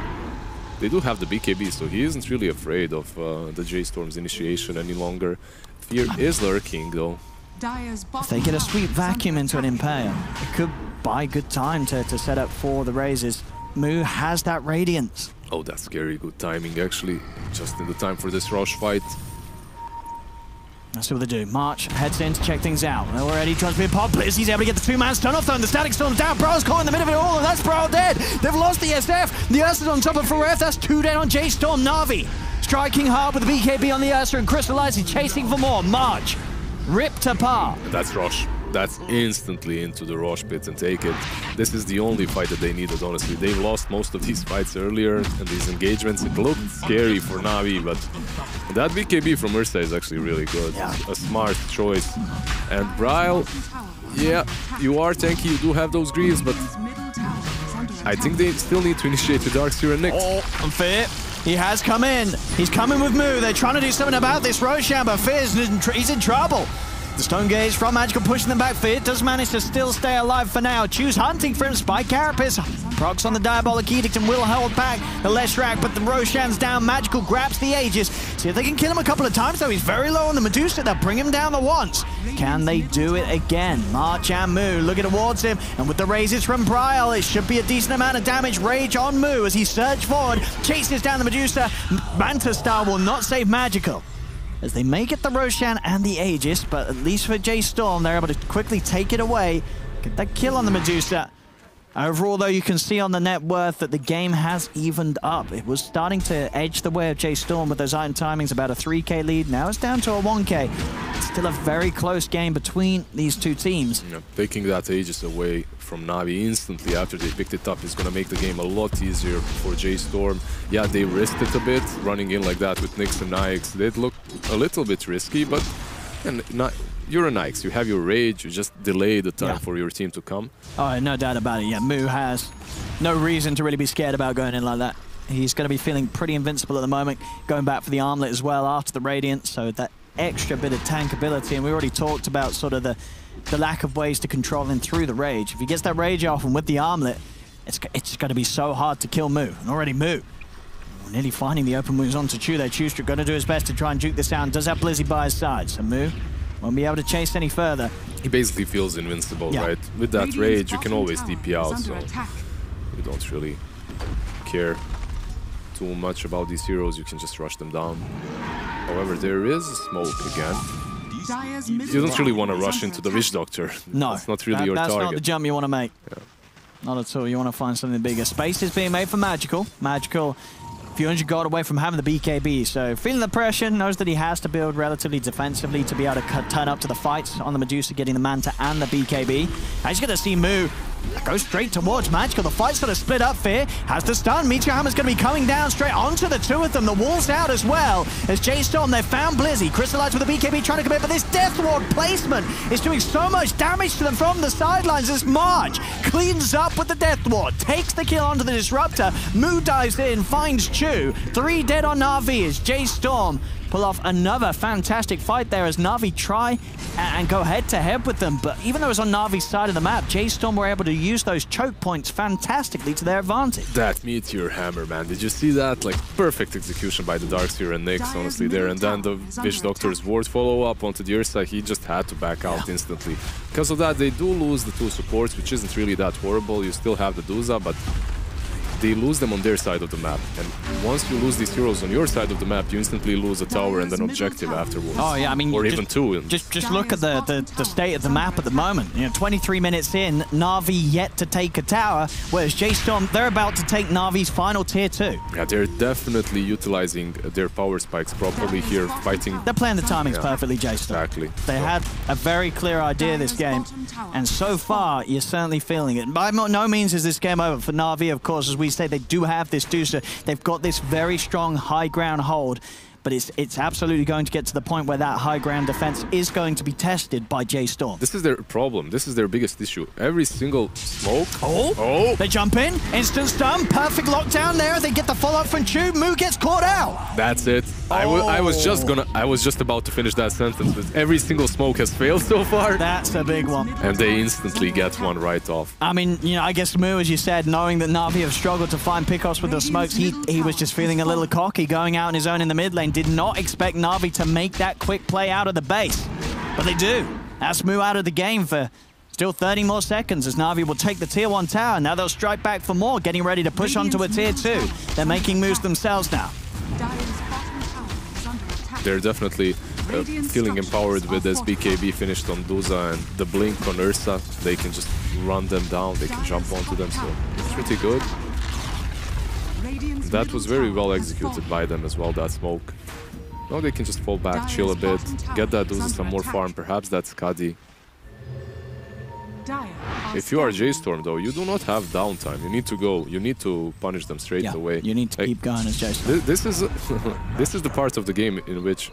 They do have the BKB, so he isn't really afraid of the J.Storm's initiation any longer. Fear is lurking, though. If they get a sweet vacuum into an Impale, it could buy good time to set up for the raises. Mu has that Radiance. Oh, that's scary good timing, actually. Just in the time for this Rosh fight. That's what they do. March heads in to check things out. Already trying to be a pop. Blizz, he's able to get the two-man stun off though, and the static storm's down. Bro's caught in the middle of it all, and that's Bro dead. They've lost the SF. The Ursa's on top of Feref. That's 2 dead on J.Storm. Na'Vi striking hard with the BKB on the Ursa, and Crystallizing, chasing for more. March ripped apart. That's Rosh. That's instantly into the Rosh pit and take it. This is the only fight that they needed, honestly. They lost most of these fights earlier and these engagements. It looked scary for Navi, but that BKB from Ursa is actually really good. Yeah. A smart choice. And Bryle, yeah, you are tanky, you do have those greaves, but I think they still need to initiate with Darkseer and Nyx. Oh, unfair. He has come in. He's coming with Mu. They're trying to do something about this Roshan, but Fear's he's in trouble. The Stone Gaze from Magical pushing them back. Fear does manage to still stay alive for now. Choose hunting for him. Spike Carapace. Procs on the Diabolic Edict and will hold back the Leshrac, but the Roshan's down. Magical grabs the Aegis. See if they can kill him a couple of times, though. He's very low on the Medusa. They'll bring him down the once. Can they do it again? March and Mu looking towards him, and with the raises from Bryle, it should be a decent amount of damage. Rage on Mu as he surges forward, chases down the Medusa. Manta Star will not save Magical as they may get the Roshan and the Aegis, but at least for J.Storm, they're able to quickly take it away. Get that kill on the Medusa. Overall, though, you can see on the net worth that the game has evened up. It was starting to edge the way of J.Storm with those item timings, about a 3k lead. Now it's down to a 1k. It's still a very close game between these two teams. Yeah, taking that Aegis away from Navi instantly after they picked it up is going to make the game a lot easier for J.Storm. Yeah, they risked it a bit, running in like that with Nyx and Nyx. They look a little bit risky, but you're a Nyx, you have your rage, you just delay the time for your team to come. Oh, no doubt about it. Yeah, Mu has no reason to really be scared about going in like that. He's going to be feeling pretty invincible at the moment, going back for the armlet as well after the Radiant, so that extra bit of tank ability. And we already talked about sort of the lack of ways to control him through the rage. If he gets that rage off and with the armlet, it's going to be so hard to kill Mu. And already Mu nearly finding the open moves onto Chu there. Chu's going to do his best to try and juke this down. Does have Blizzy by his side, so Mu won't be able to chase any further. He basically feels invincible, right? With that rage, you can always TP out, so you don't really care too much about these heroes. You can just rush them down. However, there is a smoke again. You don't really want to rush into the Witch Doctor. No, that's not really your target. That's not the jump you want to make. Yeah. Not at all. You want to find something bigger. Space is being made for Magical. Magical, a few hundred gold away from having the BKB, so feeling the pressure, knows that he has to build relatively defensively to be able to turn up to the fights on the Medusa, getting the Manta and the BKB. And he's going to see Mu go straight towards Magical. The fight's going to split up. Fear has the stun. Meteor Hammer's going to be coming down straight onto the two of them. The wall's out as well. As J.Storm, they've found Blizzy. Crystallized with the BKB trying to commit, but this Death Ward placement is doing so much damage to them from the sidelines as March cleans up with the Death Ward, takes the kill onto the Disruptor. Mu dives in, finds Chu. 3 dead on Na'Vi as J.Storm pull off another fantastic fight there as Na'Vi try and go head-to-head with them. But even though it was on Na'Vi's side of the map, J.Storm were able to use those choke points fantastically to their advantage. That Meteor Hammer, man. Did you see that? Like, perfect execution by the Darkseer and Nyx, honestly, there. And then the Witch Doctor's ward follow-up onto the Ursa. He just had to back out instantly. Because of that, they do lose the 2 supports, which isn't really that horrible. You still have the Duza, but they lose them on their side of the map. And once you lose these heroes on your side of the map, you instantly lose a tower and an objective afterwards. Oh yeah, I mean, or even 2. Just look at the state of the map at the moment. You know, 23 minutes in, Na'Vi yet to take a tower, whereas J.Storm, they're about to take Na'Vi's final tier 2. Yeah, they're definitely utilizing their power spikes properly here, fighting. They're playing the timings perfectly, J.Storm. Exactly. They had a very clear idea this game, and so far, you're certainly feeling it. By no means is this game over for Na'Vi, of course, as we say, they do have this Dusa. They've got this very strong high ground hold, but it's absolutely going to get to the point where that high ground defense is going to be tested by J.Storm. This is their problem. This is their biggest issue. Every single smoke. Oh! They jump in, instant stun, perfect lockdown there. They get the follow-up from Tube. Moo gets caught out. That's it. I was just about to finish that sentence, but every single smoke has failed so far. That's a big one. And they instantly get one right off. I mean, you know, I guess Moo, as you said, knowing that Na'Vi have struggled to find pickoffs with the smokes, he was just feeling a little cocky, going out on his own in the mid lane. Did not expect Na'Vi to make that quick play out of the base, but they do. That's Moo out of the game for still 30 more seconds as Na'Vi will take the tier 1 tower. Now they'll strike back for more, getting ready to push onto a tier 2. They're making moves themselves now. They're definitely feeling empowered with this BKB finished on Duza and the blink on Ursa. They can just run them down, they can jump onto them, so it's pretty good. That was very well executed by them as well, that smoke. Now they can just fall back, chill a bit, get that Duza some more farm, perhaps that's Skadi. If you are J.Storm though, you do not have downtime. You need to go, you need to punish them straight away. You need to keep going as J.Storm. This is the part of the game in which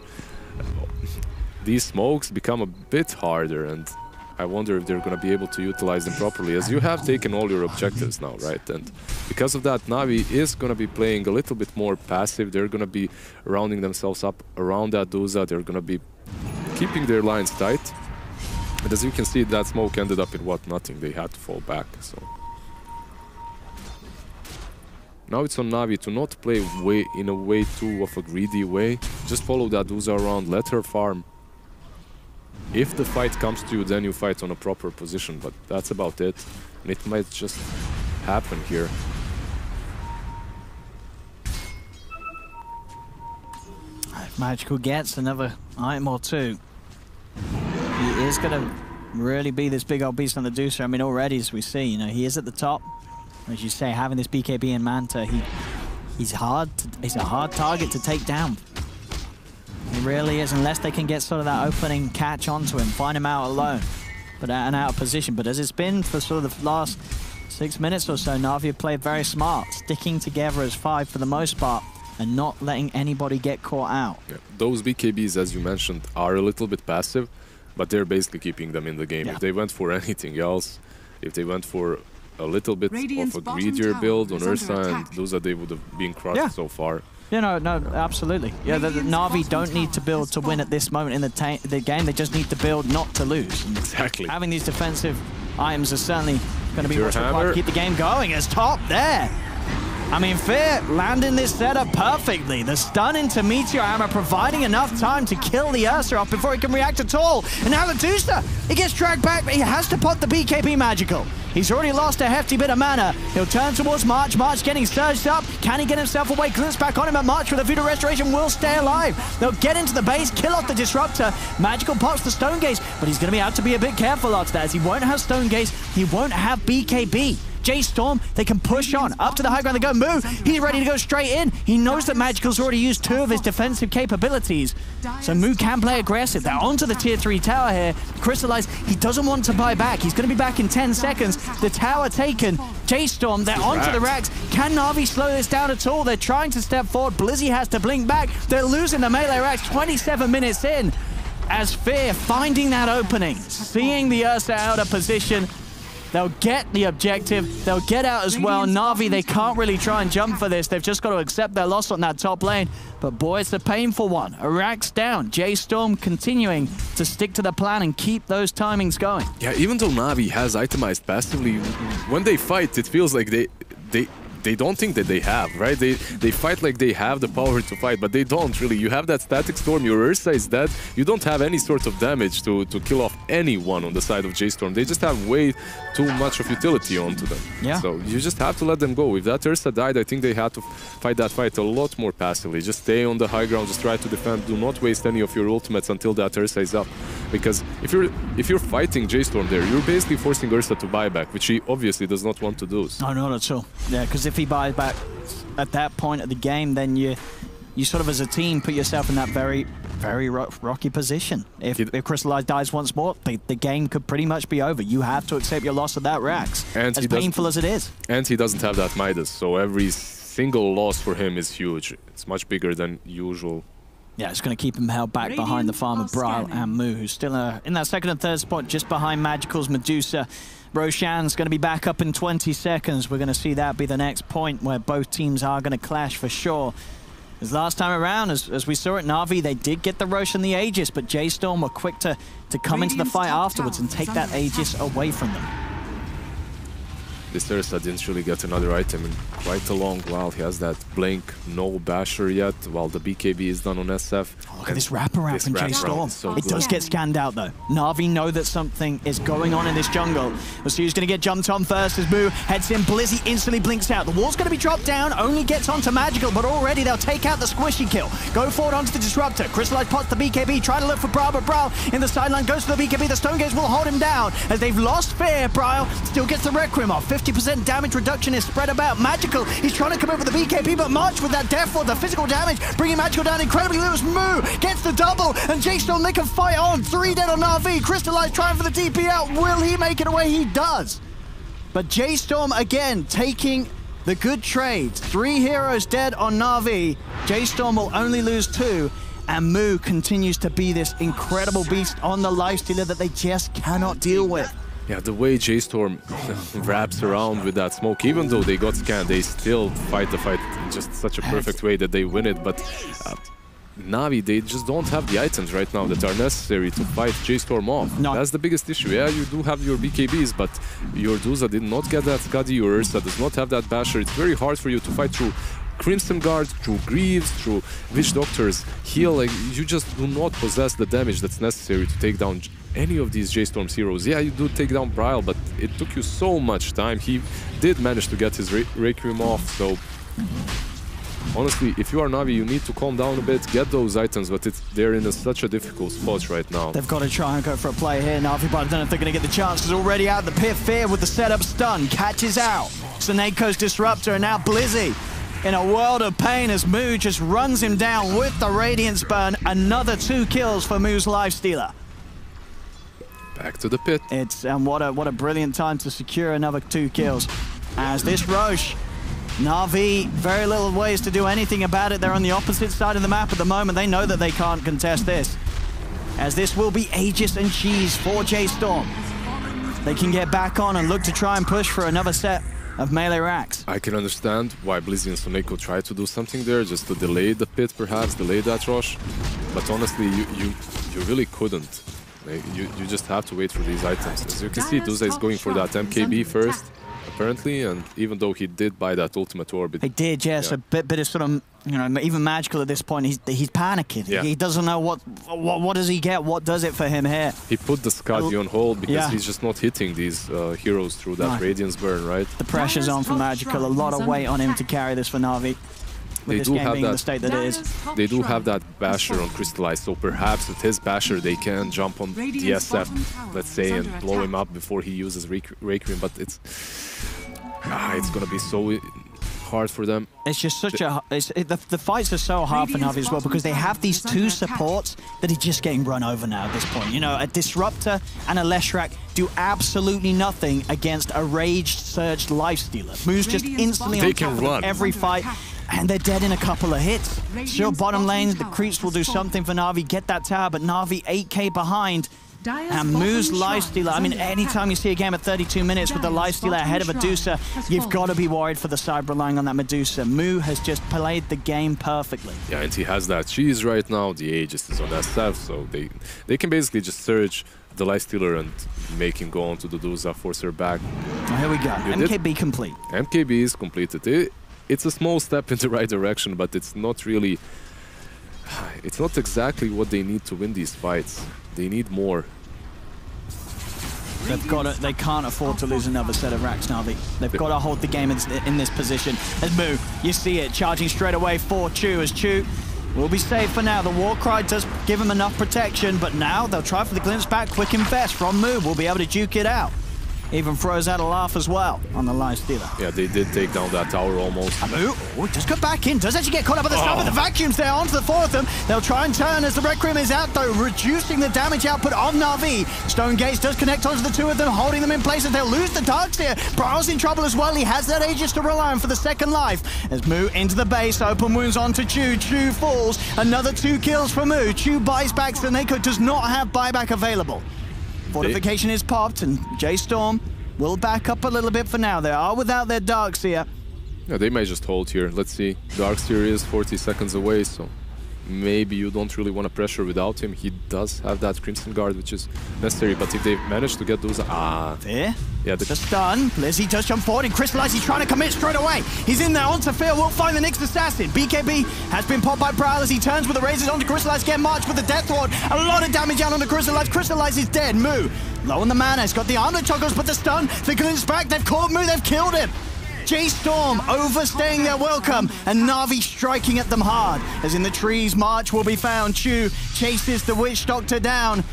these smokes become a bit harder, and I wonder if they're going to be able to utilize them properly, as you have taken all your objectives now, right? And because of that, Na'Vi is going to be playing a little bit more passive. They're going to be rounding themselves up around that Duza. They're going to be keeping their lines tight. And as you can see, that smoke ended up in what? Nothing. They had to fall back. So now it's on Na'Vi to not play in a way too of a greedy way. Just follow that Duza around, let her farm. If the fight comes to you, then you fight on a proper position, but that's about it. And it might just happen here. If Magical gets another item or 2, he is going to really be this big old beast on the Deucer. I mean, already, as we see, you know, he is at the top. As you say, having this BKB in Manta, he's a hard target to take down. He really is, unless they can get sort of that opening catch onto him, find him out alone, but and out of position. But as it's been for sort of the last 6 minutes or so, Na'Vi have played very smart, sticking together as 5 for the most part, and not letting anybody get caught out. Yeah. Those BKBs, as you mentioned, are a little bit passive, but they're basically keeping them in the game. If they went for anything else, if they went for a little bit of a greedier build on Ursa and Duza, they would have been crushed so far. Yeah, no, absolutely. Yeah, the Na'Vi don't need to build to win at this moment in the game. They just need to build not to lose. And exactly. Having these defensive items are certainly going to be what's required to keep the game going. As top there. I mean, Fear landing this setup perfectly. The stun into Meteor Hammer, providing enough time to kill the Ursa off before he can react at all. And now the Duster, he gets dragged back, but he has to pop the BKB magical. He's already lost a hefty bit of mana. He'll turn towards March. March getting surged up. Can he get himself away? Glimpse back on him, but March with a Voodoo Restoration will stay alive. They'll get into the base, kill off the Disruptor. Magical pops the Stone Gaze, but he's going to be out to be a bit careful after that, as he won't have Stone Gaze, he won't have BKB. J.Storm, they can push on. Up to the high ground they go. Moo, he's ready to go straight in. He knows that Magical's already used 2 of his defensive capabilities. So Moo can play aggressive. They're onto the tier 3 tower here. Crystallize, he doesn't want to buy back. He's going to be back in 10 seconds. The tower taken. J.Storm, they're onto the racks. Can Na'Vi slow this down at all? They're trying to step forward. Blizzy has to blink back. They're losing the melee racks 27 minutes in. As Fear finding that opening, seeing the Ursa out of position, They'll get the objective. They'll get out as well. Na'Vi, they can't really try and jump for this. They've just got to accept their loss on that top lane. But boy, it's a painful one. Iraq's down. J.Storm continuing to stick to the plan and keep those timings going. Yeah, even though Na'Vi has itemized passively, when they fight, it feels like they don't think that they have, right? They fight like they have the power to fight, but they don't really. You have that static storm, your Ursa is dead. You don't have any sort of damage to kill off anyone on the side of J.Storm. They just have way too much of utility onto them. Yeah. So you just have to let them go. If that Ursa died, I think they had to fight that fight a lot more passively. Just stay on the high ground, just try to defend. Do not waste any of your ultimates until that Ursa is up. Because if you're fighting J.Storm there, you're basically forcing Ursa to buy back, which he obviously does not want to do. No, not at all. Yeah, because if he buys back at that point of the game, then you sort of as a team put yourself in that very rocky position. If Crystallize dies once more, the game could pretty much be over. You have to accept your loss of that Rax, and as painful as it is. And he doesn't have that Midas, so every single loss for him is huge. It's much bigger than usual. Yeah, it's going to keep him held back behind the farmer Braille and Moo, who's still in that second and third spot just behind Magical's Medusa. Roshan's going to be back up in 20 seconds. We're going to see that be the next point where both teams are going to clash for sure. As last time around, as we saw at Na'Vi, they did get the Rosh and the Aegis, but J.Storm were quick to come into the fight afterwards and take that Aegis away from them. This Ursa didn't really get another item in quite a long while. He has that Blink, no Basher yet, while the BKB is done on SF. Oh, look at this wraparound from J.Storm. So it does get scanned out though. Na'Vi know that something is going on in this jungle. We'll see who's going to get jumped on first as Moo heads in. Blizzy instantly blinks out. The wall's going to be dropped down, only gets onto Magical, but already they'll take out the squishy kill. Go forward onto the Disruptor. Crystallize pots the BKB, trying to look for Braille, but Braille in the sideline goes to the BKB. The Stone Gaze will hold him down as they've lost fear. Braille still gets the Requiem off. 50% damage reduction is spread about. Magical, he's trying to come in with the BKB, but March with that Death Ward, the physical damage, bringing Magical down incredibly loose. Moo gets the double, and J.Storm, they can fight on. 3 dead on Na'Vi. Crystallize trying for the TP out. Will he make it away? He does. But J.Storm again taking the good trade. 3 heroes dead on Na'Vi. J.Storm will only lose 2. And Moo continues to be this incredible beast on the lifestealer that they just cannot deal with. Yeah, the way J.Storm wraps around with that smoke, even though they got scanned, they still fight the fight in just such a perfect way that they win it. But Na'Vi, they just don't have the items right now that are necessary to fight J.Storm off. No. That's the biggest issue. Yeah, you do have your BKBs, but your Duza did not get that Skadi. Your Ursa does not have that Basher. It's very hard for you to fight through Crimson Guard, through Greaves, through Witch Doctor's heal. Like, you just do not possess the damage that's necessary to take down any of these J.Storm's heroes. Yeah, you do take down Braille, but it took you so much time. He did manage to get his Requiem off, so honestly, if you are Na'Vi, you need to calm down a bit, get those items, but they're in such a difficult spot right now. They've got to try and go for a play here, Na'Vi, but I don't know if they're going to get the chance, because already out of the pit, Fear with the setup stun, catches out. Snakeco's Disruptor, and now Blizzy in a world of pain as Moo just runs him down with the Radiance Burn. Another 2 kills for Moo's Lifestealer. Back to the pit. What a brilliant time to secure another 2 kills. As this Roche, Na'Vi, very little ways to do anything about it. They're on the opposite side of the map at the moment. They know that they can't contest this. As this will be Aegis and Cheese for J.Storm. They can get back on and look to try and push for another set of melee racks. I can understand why Blizzy and Soneko tried to do something there, just to delay the pit perhaps, delay that rush. But honestly, you really couldn't. Like, you just have to wait for these items. As you can see, Duza is going for that MKB first, apparently, and even though he did buy that ultimate orb. He did, yes, yeah. A bit of sort of, you know, even Magical at this point, he's panicking. Yeah. He doesn't know what does he get, what does it for him here. He put the Skadi on hold because he's just not hitting these heroes through that Radiance Burn, right? The pressure's on for Magical, a lot of weight on him to carry this for Na'Vi. They do have that. The state that it is. They do have that Basher on Crystallize, so perhaps with his Basher they can jump on DSF, let's say, and blow him up before he uses Requiem. But it's gonna be so hard for them. It's just such the fights are so hard for Na'Vi as well because they have these 2 supports that are just getting run over now at this point. You know, a Disruptor and a Leshrac do absolutely nothing against a Raged Surged Lifestealer. Moves just instantly on top of every fight. And they're dead in a couple of hits. Sure, bottom lane, the creeps will do something for Na'Vi, get that tower, but Na'Vi 8k behind. And Moo's lifestealer, I mean, anytime you see a game at 32 minutes with the lifestealer ahead of Medusa, you've got to be worried for the side relying on that Medusa. Moo has just played the game perfectly. Yeah, and he has that cheese right now. The Aegis is on SF, so they can basically just surge the lifestealer and make him go on to the Dusa, force her back. Well, here we go. MKB complete. MKB is completed. It's a small step in the right direction, but it's not really... It's not exactly what they need to win these fights. They need more. They can't afford to lose another set of racks, Na'Vi. They've got to hold the game in this position. As Moo, you see it, charging straight away for Chu, as Chu will be safe for now. The Warcry does give him enough protection, but now they'll try for the glimpse back. Quick invest from Moo. We'll be able to juke it out. Even throws out a laugh as well on the lifestealer. Yeah, they did take down that tower almost. Moo just got back in. Does actually get caught up at the start, but the vacuum's there onto the four of them. They'll try and turn as the Requiem is out, though, reducing the damage output on Na'Vi. Stone Gaze does connect onto the two of them, holding them in place as they'll lose the Darkseer. Bryle's in trouble as well. He has that Aegis to rely on for the second life. As Moo into the base, open wounds onto Chu. Chu falls. Another 2 kills for Moo. Chu buys back. Seneko does not have buyback available. Fortification is popped, and J.Storm will back up a little bit for now. They are without their Darkseer. Yeah, they may just hold here. Let's see. Darkseer is 40 seconds away, so maybe you don't really want to pressure without him. He does have that Crimson Guard, which is necessary, but if they manage to get those... There. Yeah, the stun. Blizzy does jump forward and Crystallize. He's trying to commit straight away. He's in there onto Fear. Will find the next assassin. BKB has been popped by Prowl as he turns with the razors onto Crystallize. Get marched with the Death Ward. A lot of damage out onto Crystallize. Crystallize is dead. Moo, low on the mana. He's got the armlet toggles, but the stun. The glimpse back. They've caught Moo. They've killed him. J.Storm overstaying their welcome, and Na'Vi striking at them hard. As in the trees, March will be found. Chu chases the Witch Doctor down.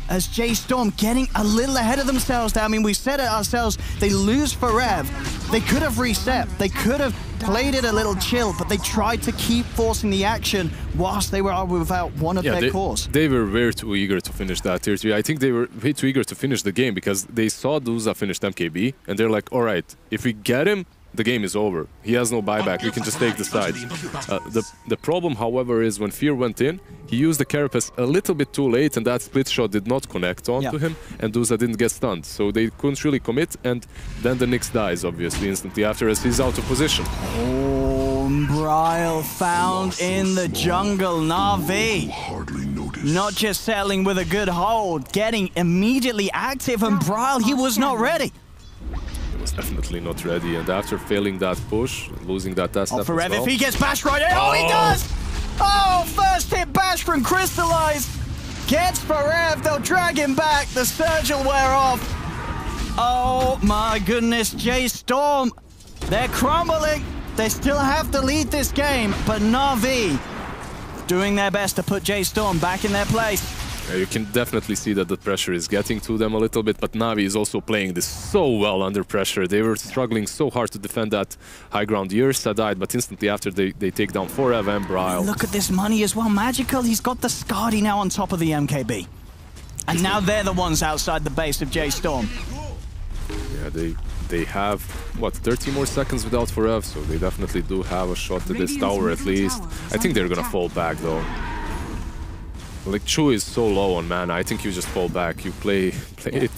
As J.Storm getting a little ahead of themselves there. I mean, we said it ourselves, they lose for Rev. They could have reset. They could have played it a little chill, but they tried to keep forcing the action whilst they were without one of their cores. They were way too eager to finish that tier 3. I think they were way too eager to finish the game because they saw Dusa finish MKB, and they're like, all right, if we get him, the game is over. He has no buyback. We can just take the side. The problem, however, is when Fear went in, he used the Carapace a little bit too late, and that split shot did not connect onto him, and Dusa didn't get stunned. So they couldn't really commit, and then the Nyx dies, obviously, instantly after as he's out of position. Oh, Bryle found in the jungle. Na'Vi not just settling with a good hold, getting immediately active, and Bryle, he was not ready. Was definitely not ready, and after failing that push, losing that test for Rev, if he gets bashed right in, he does! Oh, first hit bash from Crystallize. Gets for Rev, they'll drag him back, the surge will wear off. Oh my goodness, J.Storm, they're crumbling. They still have to lead this game, but Na'Vi doing their best to put J.Storm back in their place. You can definitely see that the pressure is getting to them a little bit, but Na'Vi is also playing this so well under pressure. They were struggling so hard to defend that high ground. Yersa died, but instantly after they take down Forev and Bryle. Look at this money as well. Magical, he's got the Skadi now on top of the MKB. And now they're the ones outside the base of J.Storm. Yeah, they have, what, 30 more seconds without Forev, so they definitely do have a shot at this tower at least. I think they're gonna fall back though. Like, Chu is so low on mana, I think you just fall back. You play it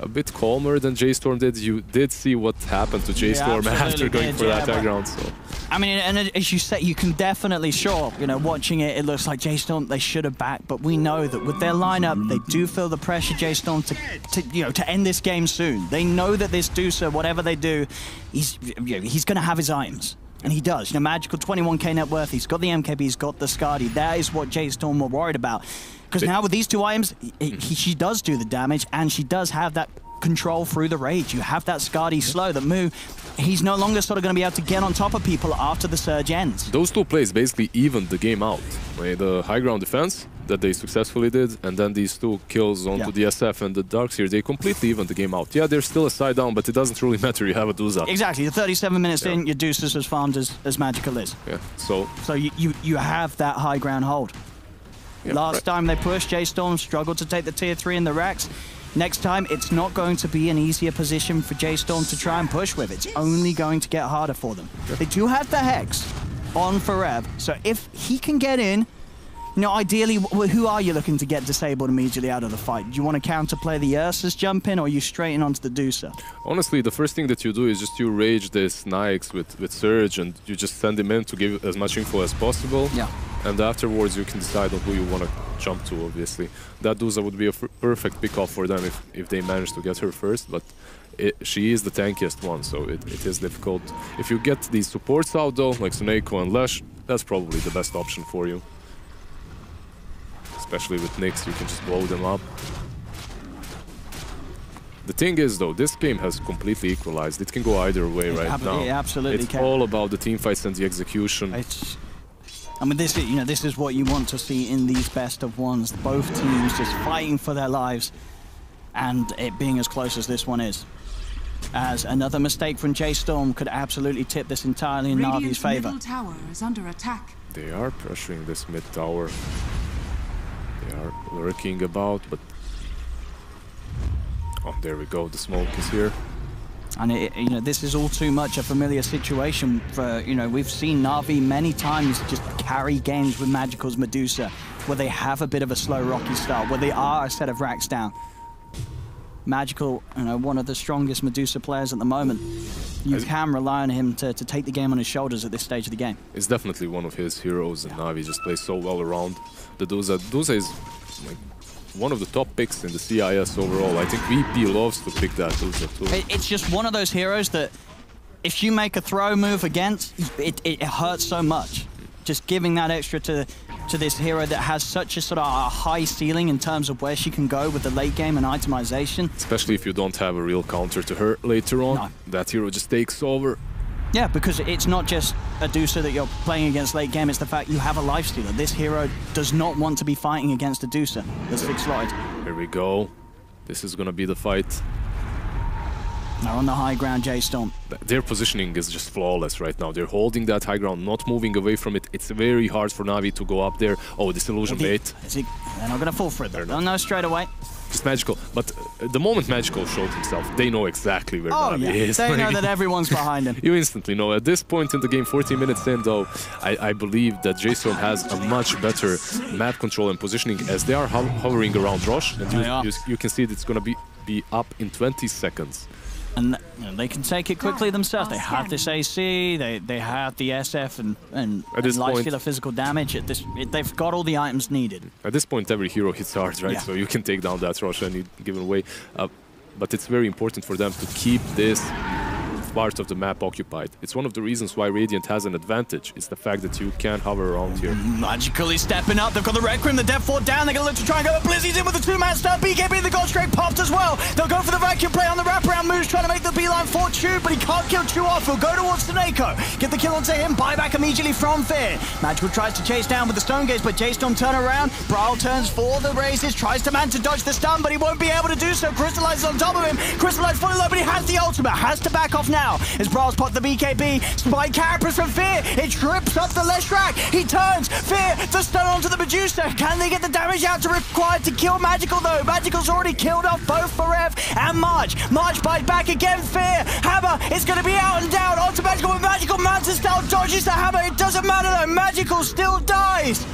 a bit calmer than J.Storm did. You did see what happened to J.Storm after going for that high ground, so... I mean, and as you say, you can definitely, you know, watching it, it looks like J.Storm, they should have backed, but we know that with their lineup, they do feel the pressure, J.Storm, to end this game soon. They know that this Dusa, whatever they do, he's going to have his items. And he does. You know, Magical, 21k net worth. He's got the MKB, he's got the Skadi. That is what J.Storm were worried about. Because now with these two items, she does do the damage, and she does have that control through the rage. You have that Skadi slow, that Moo, he's no longer sort of going to be able to get on top of people after the surge ends. Those two plays basically evened the game out. The high ground defense that they successfully did, and then these two kills onto the SF and the Darkseer, they completely evened the game out. Yeah, there's still a side down, but it doesn't really matter. You have a Dusa. Exactly. You're 37 minutes in, your Dusa is as farmed as Magical is. Yeah, so you have that high ground hold. Yeah, Last time they pushed, J.Storm struggled to take the tier 3 in the racks. Next time, it's not going to be an easier position for J.Storm to try and push with. It's only going to get harder for them. They do have the Hex. on Forev. So if he can get in, you know, ideally, who are you looking to get disabled immediately out of the fight? Do you want to counterplay the Ursa's jump in, or are you straight in onto the Dusa? Honestly, the first thing that you do is just you rage this Nyx with Surge, and you just send him in to give as much info as possible. Yeah. And afterwards, you can decide on who you want to jump to, obviously. That Dusa would be a perfect pick-off for them if they manage to get her first, but she is the tankiest one, so it is difficult. If you get these supports out, though, like Suneko and Lesh, that's probably the best option for you. Especially with Nyx, you can just blow them up. The thing is, though, this game has completely equalized. It can go either way right now. It absolutely it's can. all about the team fights and the execution. I mean, this is what you want to see in these best of ones. Both teams just fighting for their lives, and it being as close as this one is. As another mistake from J.Storm could absolutely tip this entirely in Navi's favor. Middle tower is under attack. They are pressuring this mid tower. They are lurking about, but... Oh, there we go, the smoke is here. And you know, this is all too much a familiar situation for, you know, we've seen Na'Vi many times just carry games with Magical's Medusa, where they have a bit of a slow rocky start, where they are a set of racks down. Magical, you know, one of the strongest Medusa players at the moment. You can rely on him to take the game on his shoulders at this stage of the game. It's definitely one of his heroes, and Navi just plays so well around the Dusa. Dusa is like one of the top picks in the CIS overall. I think VP loves to pick that Dusa too. It's just one of those heroes that if you make a throw move against, it hurts so much. Just giving that extra to this hero that has such a sort of a high ceiling in terms of where she can go with the late game and itemization. Especially if you don't have a real counter to her later on. No. That hero just takes over. Yeah, because it's not just a Dusa that you're playing against late game, it's the fact you have a lifestealer. This hero does not want to be fighting against a Dusa that's 6-slotted. Here we go. This is gonna be the fight. Now on the high ground, J.Storm. Their positioning is just flawless right now. They're holding that high ground, not moving away from it. It's very hard for Navi to go up there. Oh, Disillusion bait. They're not going to fall for it, though. They'll know straight away. Just Magical. But the moment Magical showed himself, they know exactly where Navi is. They know that everyone's behind him. You instantly know. At this point in the game, 14 minutes in, though, I believe that J.Storm has a much better map control and positioning as they are hovering around Rosh. And you can see that it's going to be up in 20 seconds. And they can take it quickly themselves. They have this AC, they have the SF and lifestealer physical damage. They've got all the items needed. At this point, every hero hits hard, right? Yeah. So you can take down that Rosh and you give it away. But it's very important for them to keep this part of the map occupied. It's one of the reasons why Radiant has an advantage. It's the fact that you can hover around here. Magically stepping up. They've got the Requiem, the Death Fort down. They're going to look to try and go. Blizzy's in with the two-man start. BKB, the Gold Straight popped as well. They'll go for the vacuum play on the wraparound moves, trying to make the beeline for Chu, but he can't kill Chu off. He'll go towards Suneko. Get the kill onto him. Buyback immediately from Fear. Magical tries to chase down with the Stone Gaze, but J.Storm turn around. Brawl turns for the raises, tries to man to dodge the stun, but he won't be able to do so. Crystallize is on top of him. Crystallize fully low, but he has the ultimate. Has to back off now as Brawl's pot the BKB. Spike Carapace from Fear. It trips up the Lesh rack. He turns. Fear the stun onto the Medusa. Can they get the damage out to required to kill Magical though? Magical's already killed off both Forev and March. March bites back again. Fear. Hammer is going to be out and down onto Magical, but Magical Manta style dodges the hammer. It doesn't matter though. Magical still dies.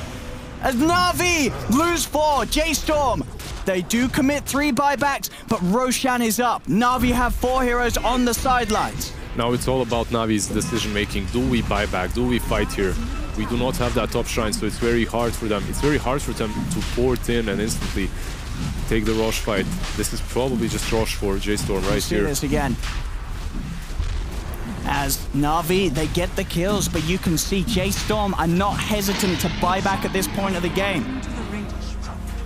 As Na'Vi lose 4. J.Storm. They do commit 3 buybacks, but Roshan is up. Na'Vi have 4 heroes on the sidelines. Now it's all about Navi's decision-making. Do we buy back? Do we fight here? We do not have that top shrine, so it's very hard for them. It's very hard for them to port in and instantly take the Rosh fight. This is probably just Rosh for J.Storm right here. See this again. As Na'Vi, they get the kills, but you can see J.Storm are not hesitant to buy back at this point of the game.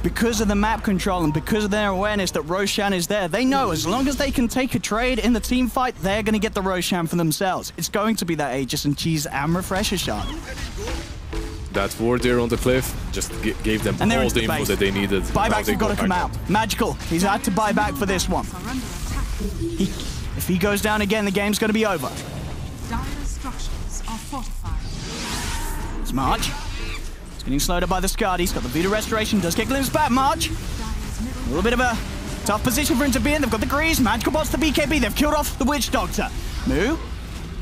Because of the map control and because of their awareness that Roshan is there, they know as long as they can take a trade in the team fight, they're going to get the Roshan for themselves. It's going to be that Aegis and Cheese and Refresher shot. That ward there on the cliff just gave them all the info that they needed. Buybacks have got to come out. Magical, he's had to buy back for this one. If he goes down again, the game's going to be over. Dire structures are fortified. It's March. He's getting slowed up by the Skadi. He's got the Vita Restoration. Does get glimpsed back, March. A little bit of a tough position for him to be in. They've got the Grease. Magical bots the BKB. They've killed off the Witch Doctor. Moo.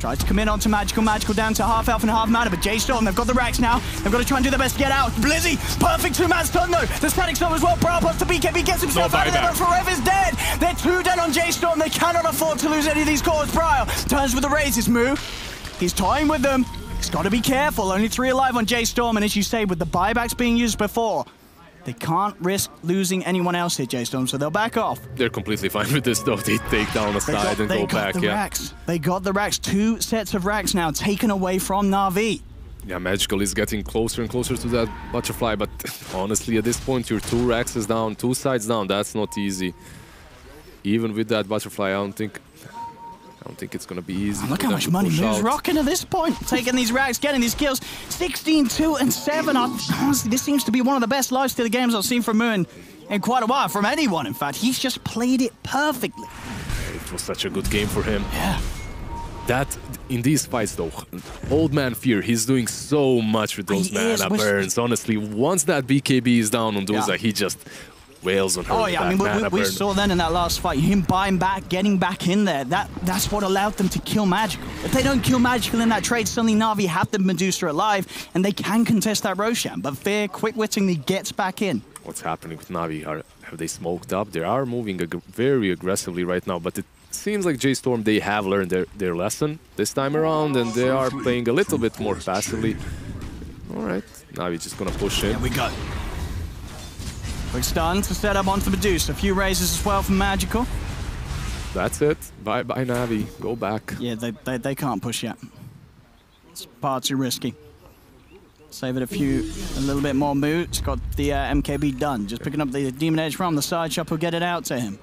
Tries to come in onto Magical. Magical down to half health and half mana, but J.Storm, they've got the racks now. They've got to try and do their best to get out. Blizzy, perfect two-man stun though. The static storm as well. Prowl pops to BKB, gets himself out of there, but Forever's dead. They're 2 dead on J.Storm. They cannot afford to lose any of these cores. Prowl turns with the raises. Moo, he's toying with them. He's got to be careful. Only 3 alive on J.Storm, and as you say, with the buybacks being used before, they can't risk losing anyone else here, J.Storm, so they'll back off. They're completely fine with this, though. They take down a side and go back. Racks. They got the racks. 2 sets of racks now taken away from Na'Vi. Yeah, Magical is getting closer and closer to that butterfly, but honestly, at this point, you're 2 racks is down, 2 sides down. That's not easy. Even with that butterfly, I don't think it's going to be easy. Look how much money Moo's rocking at this point. Taking these racks, getting these kills. 16, 2, and 7. Honestly, this seems to be one of the best lifestealer games I've seen from Moo in quite a while. From anyone, in fact. He's just played it perfectly. It was such a good game for him. Yeah. That, in these fights though, Old Man Fear, he's doing so much with those mana burns. Honestly, once that BKB is down on Doza, he just wails on her. Oh yeah, I mean, we saw then in that last fight, him buying back, getting back in there. That's what allowed them to kill Magical. If they don't kill Magical in that trade, suddenly Na'Vi have the Medusa alive, and they can contest that Roshan. But Fear quick-wittingly gets back in. What's happening with Na'Vi? Have they smoked up? They are moving very aggressively right now, but it seems like J.Storm, they have learned their lesson this time around, and they are playing a little bit more passively. All right, Na'Vi just gonna push in. There we go. Quick stun to set up onto Medusa. A few raises as well from Magical. That's it. Bye-bye, Na'Vi. Go back. Yeah, they can't push yet. It's far too risky. Save it a little bit more. Moo. It's got the MKB done. Just picking up the Demon Edge from the side shop will get it out to him.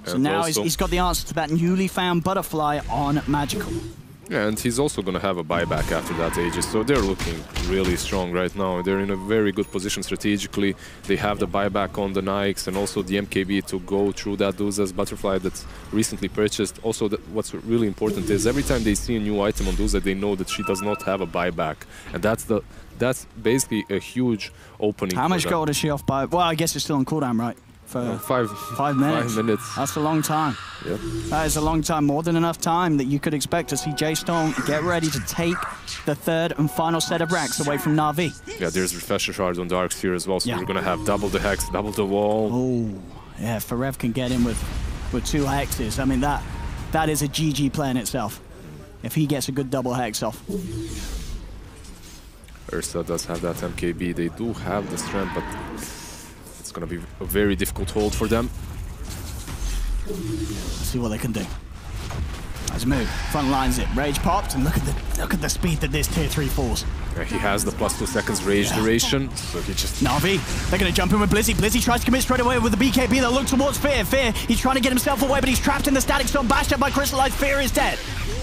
So now he's got the answer to that newly found butterfly on Magical. Yeah, and he's also going to have a buyback after that Aegis, so they're looking really strong right now. They're in a very good position strategically. They have the buyback on the Nikes and also the MKB to go through that Duza's butterfly that's recently purchased. Also, what's really important is every time they see a new item on Duza, they know that she does not have a buyback, and that's basically a huge opening. How much gold is she off by? Well, I guess it's still on cooldown, right? For 5 minutes. 5 minutes. That's a long time. Yep. That is a long time, more than enough time that you could expect to see J.Storm get ready to take the 3rd and final set of racks away from Na'Vi. Yeah, there's Refresher Shard on Darks here as well, so we're going to have double the Hex, double the wall. Oh, yeah, Forev can get in with 2 Hexes. I mean, that is a GG play in itself, if he gets a good double Hex off. Ursa does have that MKB. They do have the strength, but it's going to be a very difficult hold for them. Let's see what they can do. Nice move. Front lines it. Rage popped, and look at the speed that this tier 3 falls. Yeah, he has the +2 seconds rage duration, so he just... Na'Vi, they're going to jump in with Blizzy. Blizzy tries to commit straight away with the BKB. They'll look towards Fear. Fear, he's trying to get himself away, but he's trapped in the static storm. Bashed up by Crystallized. Fear is dead.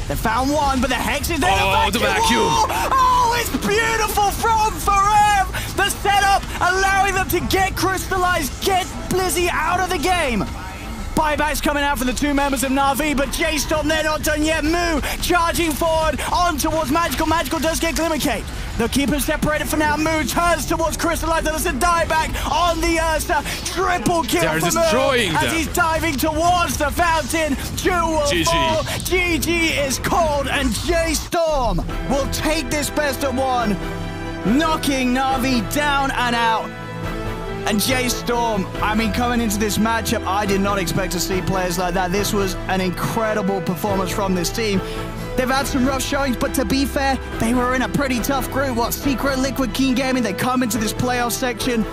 They found one, but the Hex is there. Oh, the vacuum! Oh, it's beautiful from Forever! The setup allowing them to get Crystallized, get Blizzy out of the game. Buybacks coming out for the 2 members of Na'Vi, but J.Storm, they're not done yet. Moo charging forward on towards Magical. Magical does get Glimmer Cape. They'll keep him separated for now. Moo turns towards Crystallized. There's a dieback on the Ursa. Triple kill for Moo as he's diving towards the fountain. Jewel fall. GG is called, and J.Storm will take this best of 1, knocking Na'Vi down and out. And J.Storm, I mean, coming into this matchup, I did not expect to see players like that. This was an incredible performance from this team. They've had some rough showings, but to be fair, they were in a pretty tough group. What, Secret, Liquid, Keen Gaming, they come into this playoff section,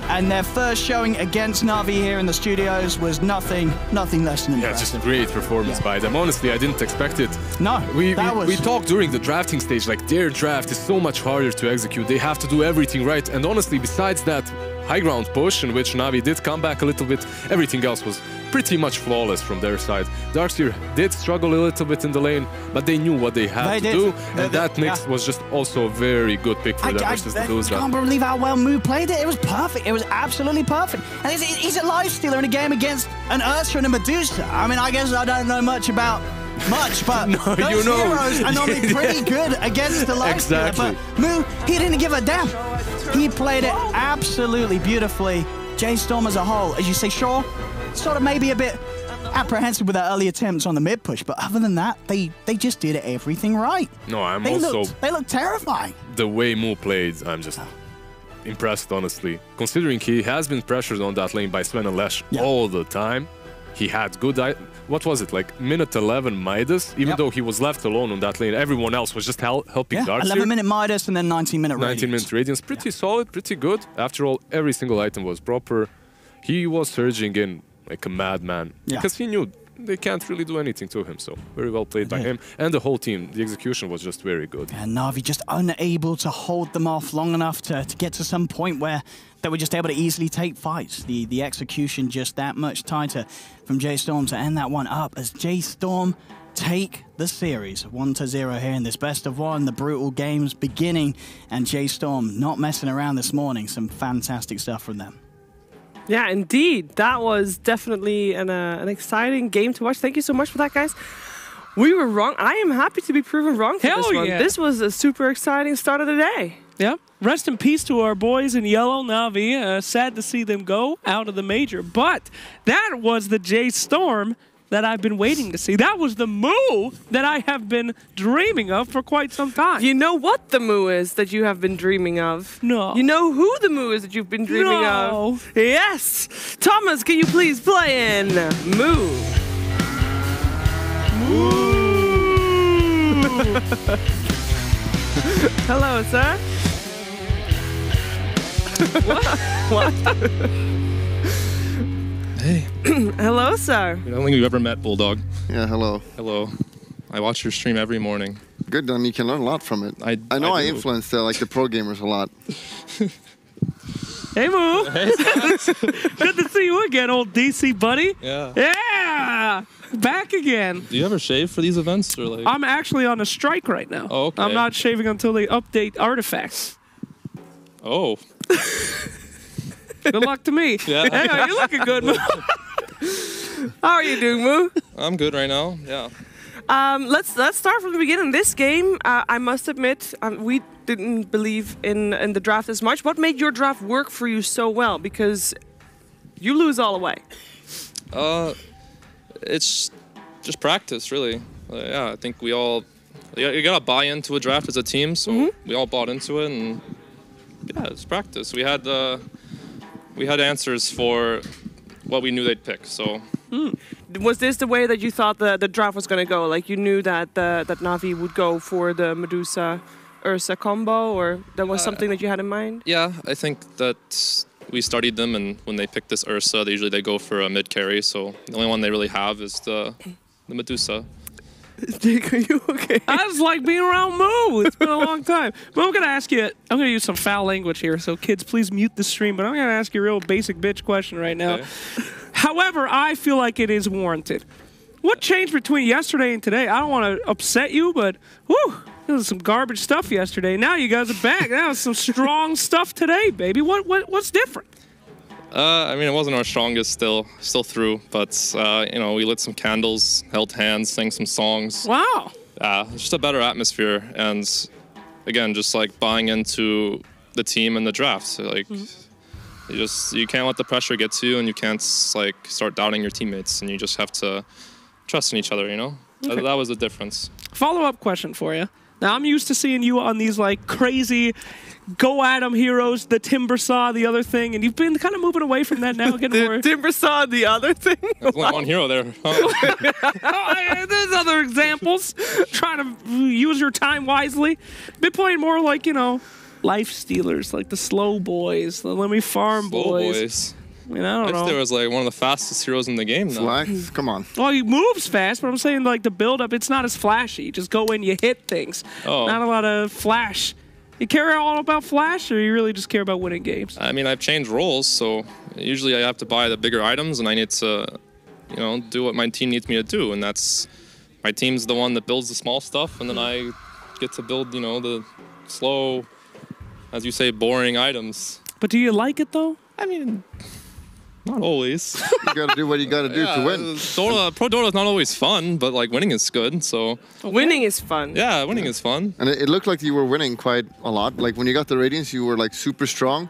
and their first showing against Na'Vi here in the studios was nothing less than impressive. Yeah, just a great performance by them. Honestly, I didn't expect it. No, we talked during the drafting stage, like their draft is so much harder to execute. They have to do everything right. And honestly, besides that high ground push in which Na'Vi did come back a little bit, everything else was pretty much flawless from their side. Darkseer did struggle a little bit in the lane, but they knew what they had to do, and that Nyx was just also a very good pick for them versus the Duza. I can't believe how well Moo played it. It was perfect. It was absolutely perfect. And he's a lifestealer in a game against an Ursa and a Medusa. I mean, I guess I don't know much, but no, those heroes are normally pretty good against the lifestealer. Exactly. But Moo, he didn't give a damn. He played it absolutely beautifully. J.Storm as a whole, as you say, sure, sort of maybe a bit apprehensive with their early attempts on the mid push, but other than that, they just did everything right. No, I'm They also... looked terrifying. The way Mu played, I'm just impressed, honestly. Considering he has been pressured on that lane by Sven and Lesh all the time, he had good... What was it, like minute 11 Midas? Even though he was left alone on that lane, everyone else was just helping Darkseer. 11-minute Midas and then 19-minute Radiance. 19-minute Radiance, pretty solid, pretty good. After all, every single item was proper. He was surging in like a madman because he knew they can't really do anything to him, so very well played by him. And the whole team, the execution was just very good. And Na'Vi just unable to hold them off long enough to get to some point where they were just able to easily take fights. The execution just that much tighter from J.Storm to end that one up as J.Storm take the series 1-0 here in this best of one. The brutal games beginning, and J.Storm not messing around this morning. Some fantastic stuff from them. Yeah, indeed. That was definitely an exciting game to watch. Thank you so much for that, guys. We were wrong. I am happy to be proven wrong for this one. This was a super exciting start of the day. Yeah. Rest in peace to our boys in yellow, Na'Vi. Sad to see them go out of the major. But that was the J.Storm that I've been waiting to see. That was the Mu that I have been dreaming of for quite some time. You know what the Mu is that you have been dreaming of? No. You know who the Mu is that you've been dreaming of? Yes! Thomas, can you please play in Mu? Mu! Hello, sir. What? Hey. Hello, sir. I don't think you've ever met Bulldog. Yeah, hello. Hello. I watch your stream every morning. Good, then you can learn a lot from it. I know I influence like the pro gamers a lot. Hey, Mu. Hey, Good to see you again, old DC buddy. Yeah. Yeah. Back again. Do you ever shave for these events, or like? I'm actually on a strike right now. Oh, okay. I'm not shaving until they update artifacts. Oh. Good luck to me. Yeah. Hey, you're looking good, Mu. How are you doing, Mu? I'm good right now. Yeah. Let's start from the beginning. This game, I must admit, we didn't believe in the draft as much. What made your draft work for you so well? Because you lose all the way. It's just practice, really. Yeah, I think we all you gotta buy into a draft as a team, so we all bought into it, and yeah, it's practice. We had answers for what we knew they'd pick, so. Was this the way that you thought the draft was going to go? Like you knew that that Na'Vi would go for the Medusa Ursa combo, or that was something that you had in mind? Yeah, I think that we studied them, and when they pick this Ursa, they go for a mid carry. So the only one they really have is the Medusa. Jake, are you okay? I just like being around Mu. It's been a long time. But I'm going to ask you, I'm going to use some foul language here, so kids, please mute the stream. But I'm going to ask you a real basic bitch question right now. Okay. However, I feel like it is warranted. What changed between yesterday and today? I don't want to upset you, but whew, there was some garbage stuff yesterday. Now you guys are back. That was some strong stuff today, baby. What's different? I mean, it wasn't our strongest still through, but you know, we lit some candles, held hands, sang some songs. Wow. It's just a better atmosphere, and again, just like buying into the team and the draft. So, like, you can't let the pressure get to you, and you can't like start doubting your teammates, and you just have to trust in each other. You know, that was the difference. Follow-up question for you. Now, I'm used to seeing you on these like crazy go-at-em heroes, the Timbersaw, the other thing, and you've been kind of moving away from that now. Getting more Timbersaw, the other thing? There's only one hero there. Huh? There's other examples. Trying to use your time wisely. Been playing more like, you know, life stealers, like the slow boys, the let me farm boys. I mean, I don't know. There was like one of the fastest heroes in the game. Flax? Come on. Well, he moves fast, but I'm saying like the build-up, it's not as flashy. You just go in, you hit things. Oh. Not a lot of flash. You care all about flash, or you really just care about winning games? I mean, I've changed roles, so usually I have to buy the bigger items, and I need to, you know, do what my team needs me to do, and that's my team's the one that builds the small stuff, and then I get to build, you know, the slow, as you say, boring items. But do you like it though? I mean, not always. You gotta do what you gotta do to win. Dota, Pro Dota is not always fun, but like winning is good. So winning is fun. Yeah, winning is fun. And it looked like you were winning quite a lot. Like when you got the Radiance, you were like super strong.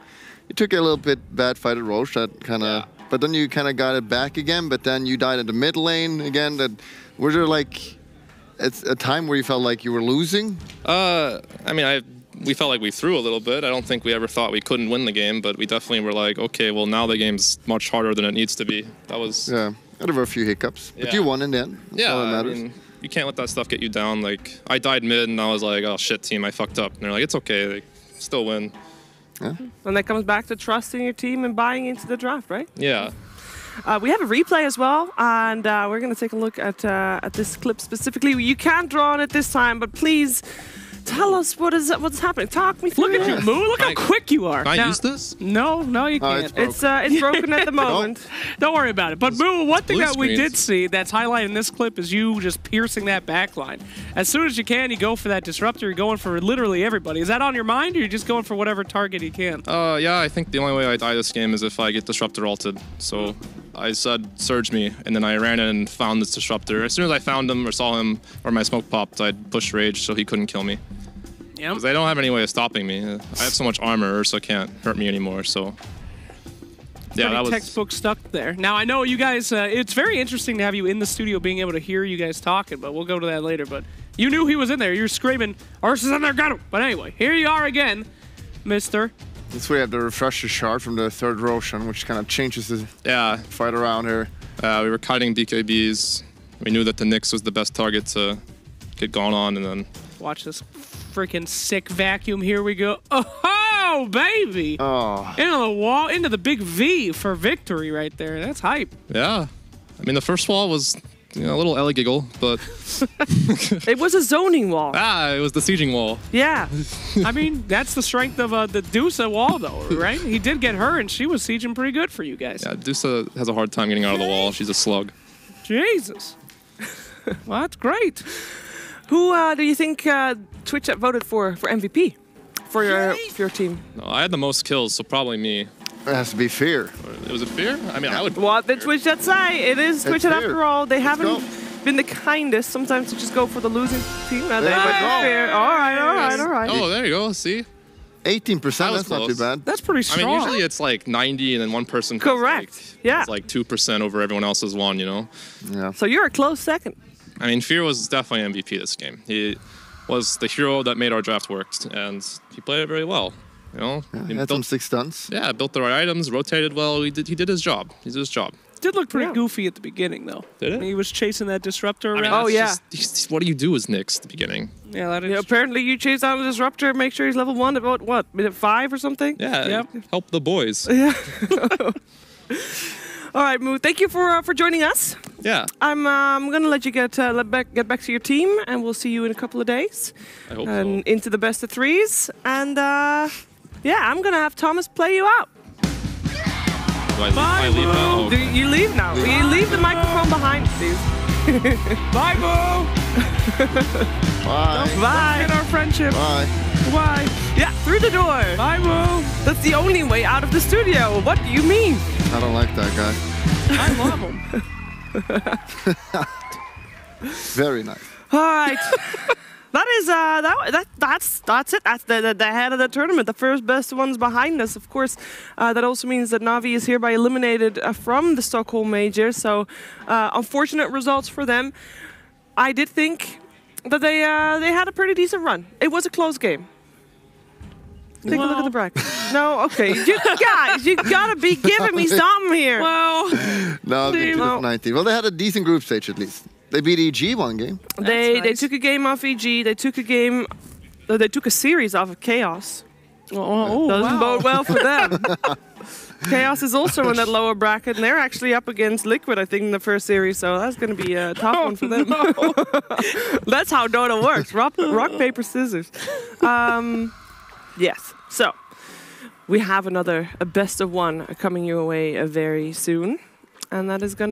You took a little bit bad fight at Roche that kind of but then you kind of got it back again, but then you died at the mid lane again. Was there like a time where you felt like you were losing? I mean, we felt like we threw a little bit. I don't think we ever thought we couldn't win the game, but we definitely were like, okay, well, now the game's much harder than it needs to be. That was... Yeah, there were a few hiccups, but you won in the end. That's all that matters. I mean, you can't let that stuff get you down. Like, I died mid, and I was like, oh, shit, team, I fucked up. And they're like, it's okay, like, still win. Yeah. And that comes back to trusting your team and buying into the draft, right? Yeah. We have a replay as well, and we're going to take a look at this clip specifically. You can't draw on it this time, but please tell us what's happening. Talk me through Look at you, Moo. Look how quick you are. Can I use this? No, you can't. It's broken at the moment. Don't worry about it. But Moo, one thing blue that we screens. did see that's highlighted in this clip is you just piercing that back line. As soon as you can, you go for that disruptor. You're going for literally everybody. Is that on your mind, or you're just going for whatever target you can? Yeah, I think the only way I die this game is if I get disruptor ulted. So I said, surge me, and then I ran in and found this disruptor. As soon as I found him or saw him or my smoke popped, I'd push rage so he couldn't kill me. Yep. Because they don't have any way of stopping me. I have so much armor, Ursa can't hurt me anymore, so... Yeah, that was... textbook stuck there. Now, I know you guys, it's very interesting to have you in the studio being able to hear you guys talking, but we'll go to that later. But you knew he was in there. You were screaming, Ursa's in there, got him! But anyway, here you are again, mister. That's where you have the refresher shard from the third Roshan, which kind of changes the fight around here. We were kiting BKBs. We knew that the Nyx was the best target to get gone on, and then... Watch this freaking sick vacuum. Here we go. Oh, baby! Oh. Into the wall, into the big V for victory right there. That's hype. Yeah. I mean, the first wall was a little Ellie giggle, but... It was a zoning wall. it was the sieging wall. Yeah. I mean, that's the strength of the Dusa wall, though, right? He did get her, and she was sieging pretty good for you guys. Yeah, Dusa has a hard time getting out of the wall. She's a slug. Jesus. Well, that's great. Who do you think Twitch voted for MVP for your team? No, I had the most kills, so probably me. It has to be Fear. Was it Fear? I mean, I would... What did Twitch that say? It is Twitch, and after all, they haven't been the kindest. Sometimes to just go for the losing team. They went Fear. All right. Oh, there you go. See? 18%, that's not too close. bad. That's pretty strong. I mean, usually it's like 90 and then one person... Correct. It's like 2% over everyone else's one, you know? Yeah. So you're a close second. I mean, Fear was definitely MVP this game. He was the hero that made our draft work, and he played it very well. You know, He had some 6 stunts. Yeah, built the right items, rotated well. He did his job. He did his job. Did look pretty goofy at the beginning, though. Did it? He was chasing that disruptor I mean, around. what do you do as Nyx at the beginning? Yeah, that is. Yeah, apparently, you chase down a disruptor, make sure he's level 1 at what, minute 5 or something? Yeah, Yep. help the boys. Yeah. All right, Moo. Thank you for joining us. Yeah. I'm gonna let you get back to your team, and we'll see you in a couple of days. I hope And so. into the best of 3s, and yeah, I'm gonna have Thomas play you out. Do I leave now? Oh, Do you leave now? You leave the microphone behind, please. Bye, Boo! Bye. Bye. In our friendship. Bye. Bye. Yeah, through the door. Bye, Boo! That's the only way out of the studio. What do you mean? I don't like that guy. I love him. Very nice. All right. That is that's it. That's the head of the tournament. The first best one's behind us. Of course, that also means that Na'Vi is hereby eliminated from the Stockholm major. So, unfortunate results for them. I did think that they had a pretty decent run. It was a close game. Take a look at the bracket. No, okay. You guys, you gotta be giving me something here. Well, No, they took it 19. Well, they had a decent group stage at least. They beat EG one game. They took a game off EG. They took a game. They took a series off of Chaos. Doesn't bode well for them. Chaos is also in that lower bracket, and they're actually up against Liquid, I think, in the first series. So that's going to be a tough one for them. That's how Dota works. Rock, paper, scissors. Yes. So we have a best of 1 coming your way very soon, and that is going to